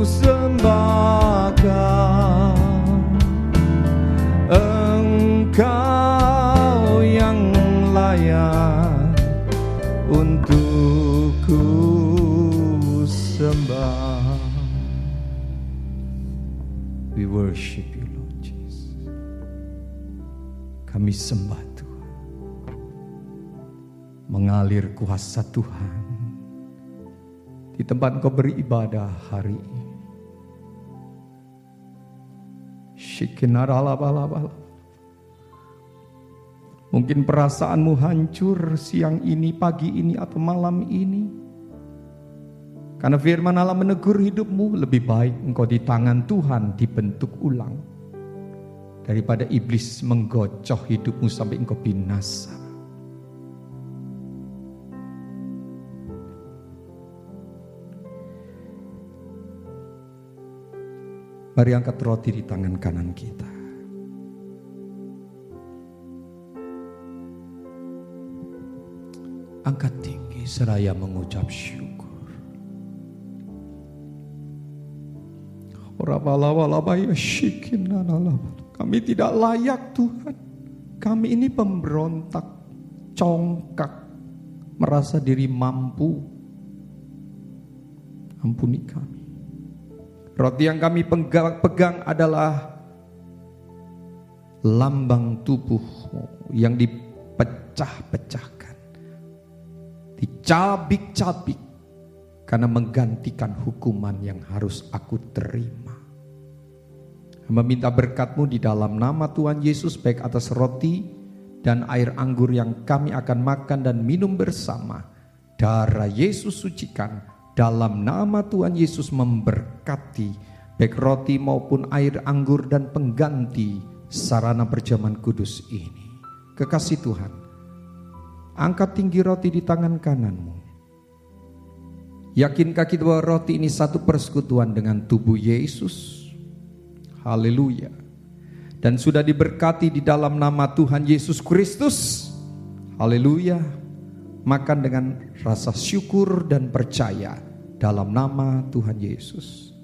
sembah Kau, Engkau yang layak untuk ku sembah. We worship you Lord Jesus. Kami sembah Tuhan. Mengalir kuasa Tuhan di tempat Engkau beribadah hari ini. Shikinaralabalabala. Mungkin perasaanmu hancur siang ini, pagi ini, atau malam ini. Karena firman Allah menegur hidupmu, lebih baik engkau di tangan Tuhan dibentuk ulang daripada iblis menggocoh hidupmu sampai engkau binasa. Mari angkat roti di tangan kanan kita. Angkat tinggi seraya mengucap syukur. Kami tidak layak Tuhan. Kami ini pemberontak, congkak, merasa diri mampu. Ampuni kami. Roti yang kami pegang adalah lambang tubuh-Mu yang dipecah-pecahkan, dicabik-cabik karena menggantikan hukuman yang harus aku terima. Meminta berkat-Mu di dalam nama Tuhan Yesus, baik atas roti dan air anggur yang kami akan makan dan minum bersama. Darah Yesus sucikan, dalam nama Tuhan Yesus memberkati baik roti maupun air anggur dan pengganti sarana perjamuan kudus ini. Kekasih Tuhan, angkat tinggi roti di tangan kananmu. Yakinkah kita bahwa roti ini satu persekutuan dengan tubuh Yesus? Haleluya. Dan sudah diberkati di dalam nama Tuhan Yesus Kristus. Haleluya. Makan dengan rasa syukur dan percaya dalam nama Tuhan Yesus.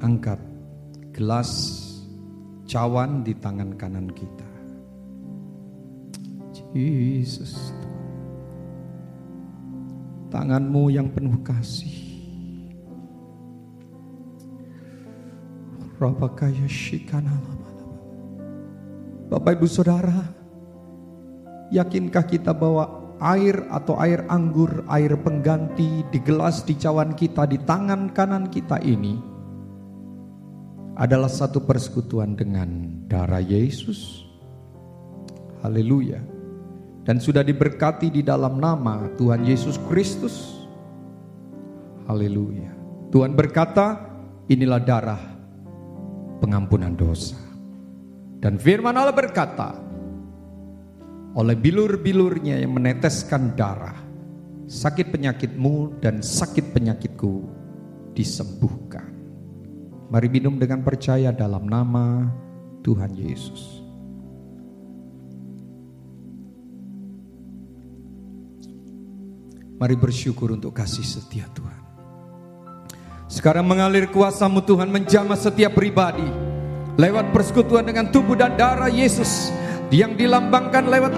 Angkat gelas cawan di tangan kanan kita. Yesus, tangan-Mu yang penuh kasih. Bapak Ibu Saudara, yakinkah kita bahwa air atau air anggur, air pengganti di gelas di cawan kita, di tangan kanan kita ini adalah satu persekutuan dengan darah Yesus? Haleluya. Dan sudah diberkati di dalam nama Tuhan Yesus Kristus. Haleluya. Tuhan berkata, inilah darah pengampunan dosa. Dan firman Allah berkata, oleh bilur-bilurnya yang meneteskan darah, sakit penyakitmu dan sakit penyakitku disembuhkan. Mari minum dengan percaya dalam nama Tuhan Yesus. Mari bersyukur untuk kasih setia Tuhan. Sekarang mengalir kuasa-Mu Tuhan menjamah setiap pribadi lewat persekutuan dengan tubuh dan darah Yesus yang dilambangkan lewat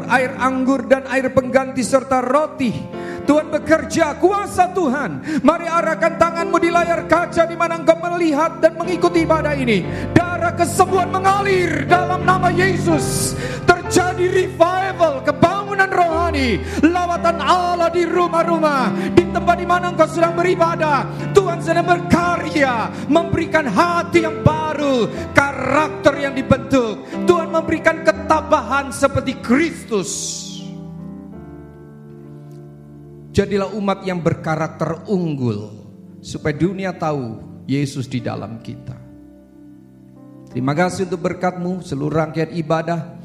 air anggur dan air pengganti serta roti. Tuhan bekerja, kuasa Tuhan. Mari arahkan tanganmu di layar kaca di mana engkau melihat dan mengikuti ibadah ini. Darah kesembuhan mengalir dalam nama Yesus. Terjadi revival, kebangunan rohani, lawatan Allah di rumah-rumah, di tempat di mana engkau sedang beribadah. Tuhan sedang berkarya, memberikan hati yang baru, karakter yang dibentuk. Tuhan memberikan ketabahan seperti Kristus. Jadilah umat yang berkarakter unggul, supaya dunia tahu Yesus di dalam kita. Terima kasih untuk berkat-Mu, seluruh rangkaian ibadah,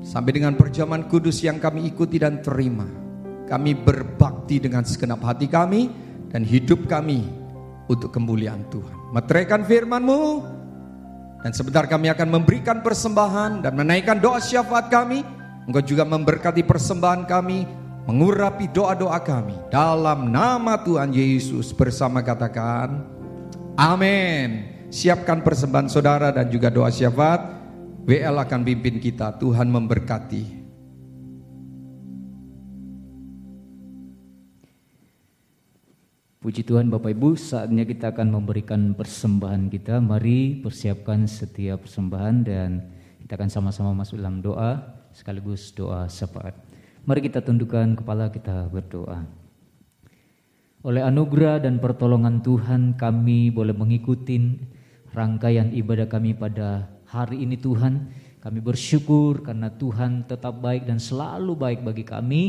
sampai dengan perjamuan kudus yang kami ikuti dan terima. Kami berbakti dengan segenap hati kami dan hidup kami untuk kemuliaan Tuhan. Meteraikan firman-Mu, dan sebentar kami akan memberikan persembahan dan menaikkan doa syafaat kami. Engkau juga memberkati persembahan kami, mengurapi doa-doa kami. Dalam nama Tuhan Yesus bersama katakan amin. Siapkan persembahan saudara dan juga doa syafaat. WL akan pimpin kita. Tuhan memberkati. Puji Tuhan Bapak Ibu, saatnya kita akan memberikan persembahan kita. Mari persiapkan setiap persembahan dan kita akan sama-sama masuk dalam doa sekaligus doa syafaat. Mari kita tundukkan kepala, kita berdoa. Oleh anugerah dan pertolongan Tuhan, kami boleh mengikuti rangkaian ibadah kami pada hari ini Tuhan. Kami bersyukur karena Tuhan tetap baik dan selalu baik bagi kami.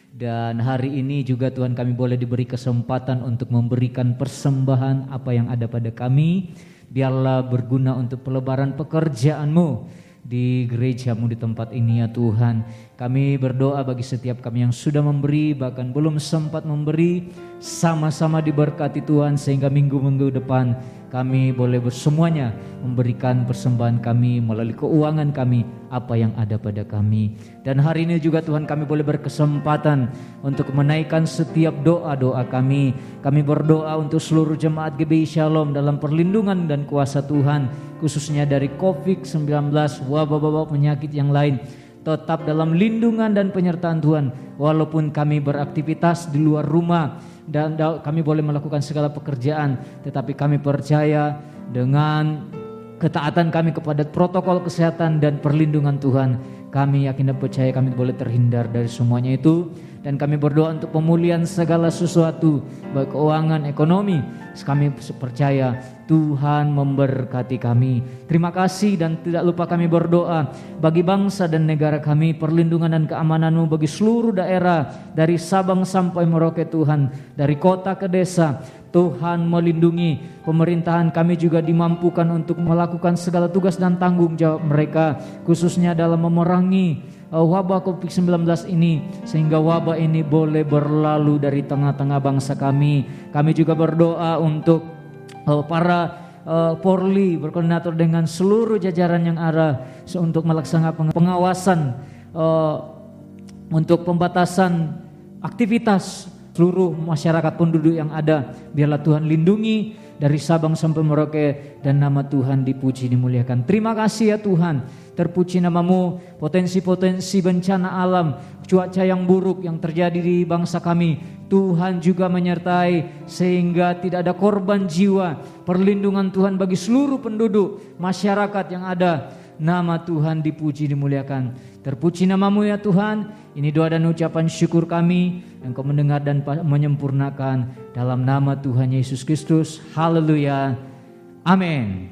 Dan hari ini juga Tuhan kami boleh diberi kesempatan untuk memberikan persembahan apa yang ada pada kami. Biarlah berguna untuk pelebaran pekerjaan-Mu di gereja-Mu di tempat ini ya Tuhan. Kami berdoa bagi setiap kami yang sudah memberi, bahkan belum sempat memberi, sama-sama diberkati Tuhan, sehingga minggu-minggu depan kami boleh bersemuanya memberikan persembahan kami melalui keuangan kami apa yang ada pada kami. Dan hari ini juga Tuhan kami boleh berkesempatan untuk menaikkan setiap doa-doa kami. Kami berdoa untuk seluruh jemaat GBI Shalom dalam perlindungan dan kuasa Tuhan, khususnya dari COVID-19, wabah-wabah penyakit yang lain. Tetap dalam lindungan dan penyertaan Tuhan. Walaupun kami beraktivitas di luar rumah dan kami boleh melakukan segala pekerjaan, tetapi kami percaya dengan ketaatan kami kepada protokol kesehatan dan perlindungan Tuhan, kami yakin dan percaya kami boleh terhindar dari semuanya itu. Dan kami berdoa untuk pemulihan segala sesuatu, baik keuangan, ekonomi. Kami percaya Tuhan memberkati kami. Terima kasih dan tidak lupa kami berdoa bagi bangsa dan negara kami, perlindungan dan keamanan-Mu bagi seluruh daerah dari Sabang sampai Merauke Tuhan, dari kota ke desa. Tuhan melindungi pemerintahan kami juga dimampukan untuk melakukan segala tugas dan tanggung jawab mereka, khususnya dalam memerangi wabah COVID-19 ini, sehingga wabah ini boleh berlalu dari tengah-tengah bangsa kami. Kami juga berdoa untuk para Polri berkoordinator dengan seluruh jajaran yang ada untuk melaksanakan pengawasan untuk pembatasan aktivitas seluruh masyarakat penduduk yang ada. Biarlah Tuhan lindungi dari Sabang sampai Merauke dan nama Tuhan dipuji dimuliakan. Terima kasih ya Tuhan, terpuji nama-Mu. Potensi-potensi bencana alam, cuaca yang buruk yang terjadi di bangsa kami, Tuhan juga menyertai sehingga tidak ada korban jiwa. Perlindungan Tuhan bagi seluruh penduduk masyarakat yang ada. Nama Tuhan dipuji dimuliakan. Terpuji nama-Mu ya Tuhan. Ini doa dan ucapan syukur kami, Engkau mendengar dan menyempurnakan dalam nama Tuhan Yesus Kristus. Haleluya. Amin.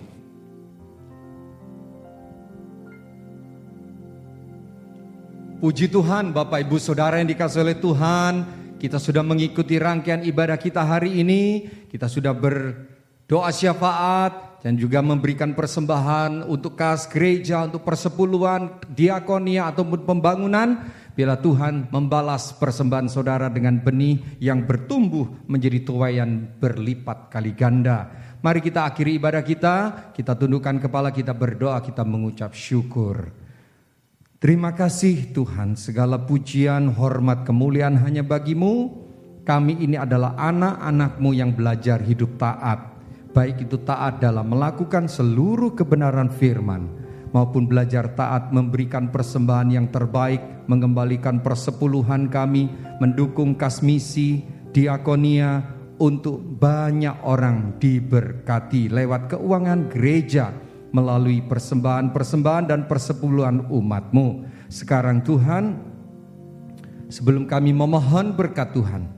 Puji Tuhan, Bapak Ibu Saudara yang dikasihi oleh Tuhan, kita sudah mengikuti rangkaian ibadah kita hari ini. Kita sudah berdoa syafaat dan juga memberikan persembahan untuk kas gereja, untuk persepuluhan, diakonia ataupun pembangunan. Biarlah Tuhan membalas persembahan saudara dengan benih yang bertumbuh menjadi tuaian berlipat kali ganda. Mari kita akhiri ibadah kita tundukkan kepala, kita berdoa, kita mengucap syukur. Terima kasih Tuhan, segala pujian, hormat, kemuliaan hanya bagi-Mu. kami ini adalah anak-anak-Mu yang belajar hidup taat, baik itu taat dalam melakukan seluruh kebenaran firman, maupun belajar taat memberikan persembahan yang terbaik, mengembalikan persepuluhan kami, mendukung kasmisi, diakonia, untuk banyak orang diberkati lewat keuangan gereja, melalui persembahan-persembahan dan persepuluhan umat-Mu. Sekarang Tuhan, sebelum kami memohon berkat Tuhan,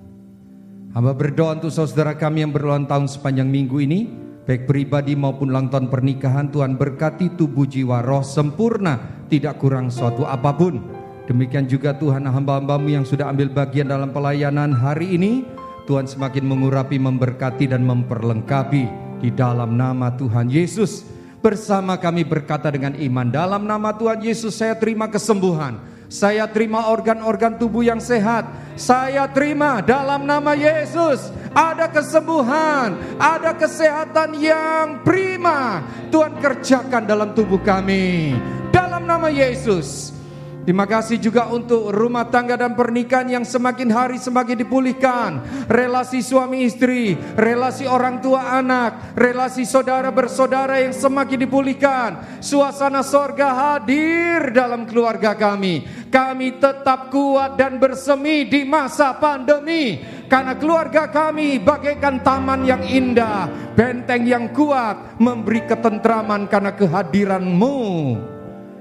hamba berdoa untuk saudara kami yang berulang tahun sepanjang minggu ini, baik pribadi maupun ulang tahun pernikahan. Tuhan berkati tubuh jiwa roh sempurna, tidak kurang suatu apapun. Demikian juga Tuhan hamba-hamba-Mu yang sudah ambil bagian dalam pelayanan hari ini, Tuhan semakin mengurapi, memberkati dan memperlengkapi di dalam nama Tuhan Yesus. Bersama kami berkata dengan iman, dalam nama Tuhan Yesus saya terima kesembuhan, saya terima organ-organ tubuh yang sehat, saya terima dalam nama Yesus. Ada kesembuhan, ada kesehatan yang prima Tuhan kerjakan dalam tubuh kami, dalam nama Yesus. Terima kasih juga untuk rumah tangga dan pernikahan yang semakin hari semakin dipulihkan. Relasi suami istri, relasi orang tua anak, relasi saudara bersaudara yang semakin dipulihkan. Suasana sorga hadir dalam keluarga kami. Kami tetap kuat dan bersemi di masa pandemi, karena keluarga kami bagaikan taman yang indah, benteng yang kuat, memberi ketentraman karena kehadiran-Mu.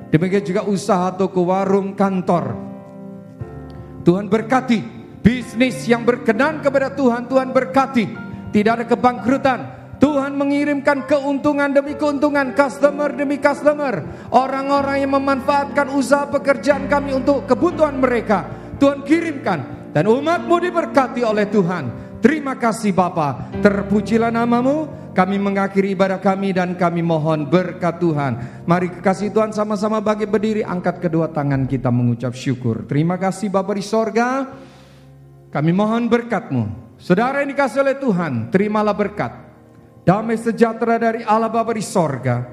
Demikian juga usaha toko, warung, kantor. Tuhan berkati bisnis yang berkenan kepada Tuhan. Tuhan berkati, tidak ada kebangkrutan. Tuhan mengirimkan keuntungan demi keuntungan, customer demi customer, orang-orang yang memanfaatkan usaha pekerjaan kami untuk kebutuhan mereka, Tuhan kirimkan. Dan umat-Mu diberkati oleh Tuhan. Terima kasih Bapa, terpujilah nama-Mu. Kami mengakhiri ibadah kami dan kami mohon berkat Tuhan. Mari kekasih Tuhan sama-sama bangkit berdiri, angkat kedua tangan kita mengucap syukur. Terima kasih Bapa di sorga, kami mohon berkat-Mu. Saudara yang dikasih oleh Tuhan, terimalah berkat, damai sejahtera dari Allah Bapa di sorga,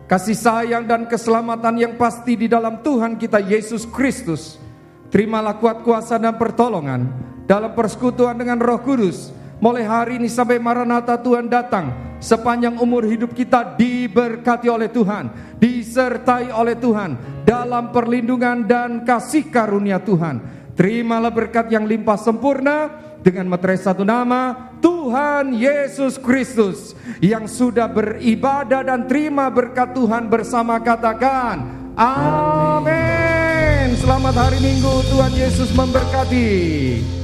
kasih sayang dan keselamatan yang pasti di dalam Tuhan kita Yesus Kristus. Terimalah kuat kuasa dan pertolongan dalam persekutuan dengan Roh Kudus, mulai hari ini sampai Maranatha Tuhan datang. Sepanjang umur hidup kita diberkati oleh Tuhan, disertai oleh Tuhan, dalam perlindungan dan kasih karunia Tuhan. Terimalah berkat yang limpah sempurna dengan meterai satu nama, Tuhan Yesus Kristus, yang sudah beribadah dan terima berkat Tuhan bersama, katakan amin. Selamat hari Minggu, Tuhan Yesus memberkati.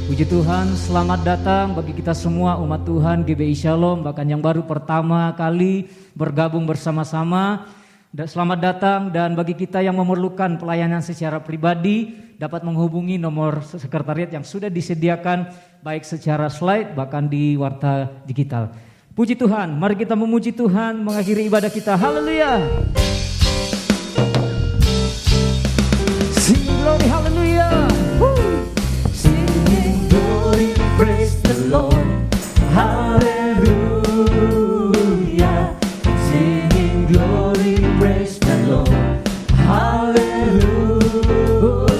Puji Tuhan, selamat datang bagi kita semua umat Tuhan GBI Shalom, bahkan yang baru pertama kali bergabung bersama-sama. Selamat datang, dan bagi kita yang memerlukan pelayanan secara pribadi dapat menghubungi nomor sekretariat yang sudah disediakan baik secara slide bahkan di warta digital. Puji Tuhan, mari kita memuji Tuhan mengakhiri ibadah kita. Haleluya. Sing glory, haleluya. Singing glory, praise the Lord, hallelujah. Singing glory, praise the Lord, hallelujah.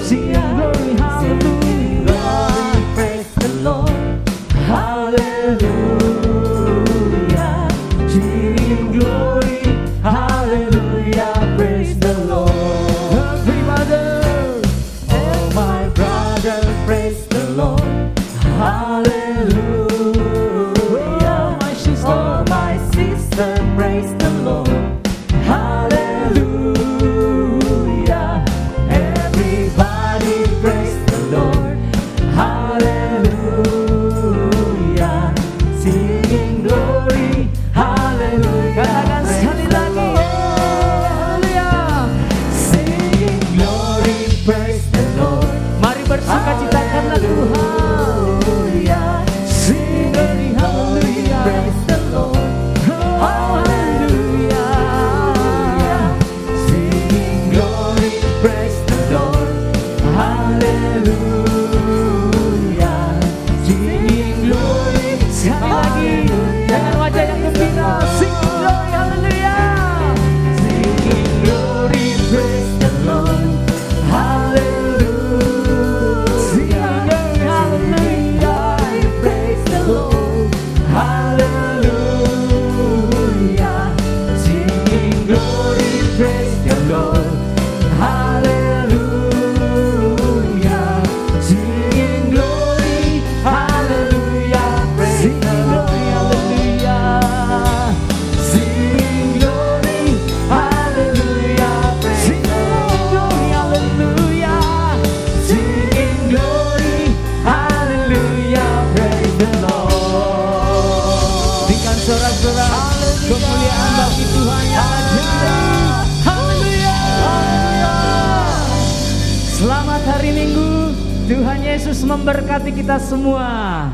Singing glory, hallelujah. Praise the Lord, hallelujah. Singing glory, hallelujah. Praise the Lord. All my brothers, praise the Lord, hallelujah. Tuhan Yesus memberkati kita semua.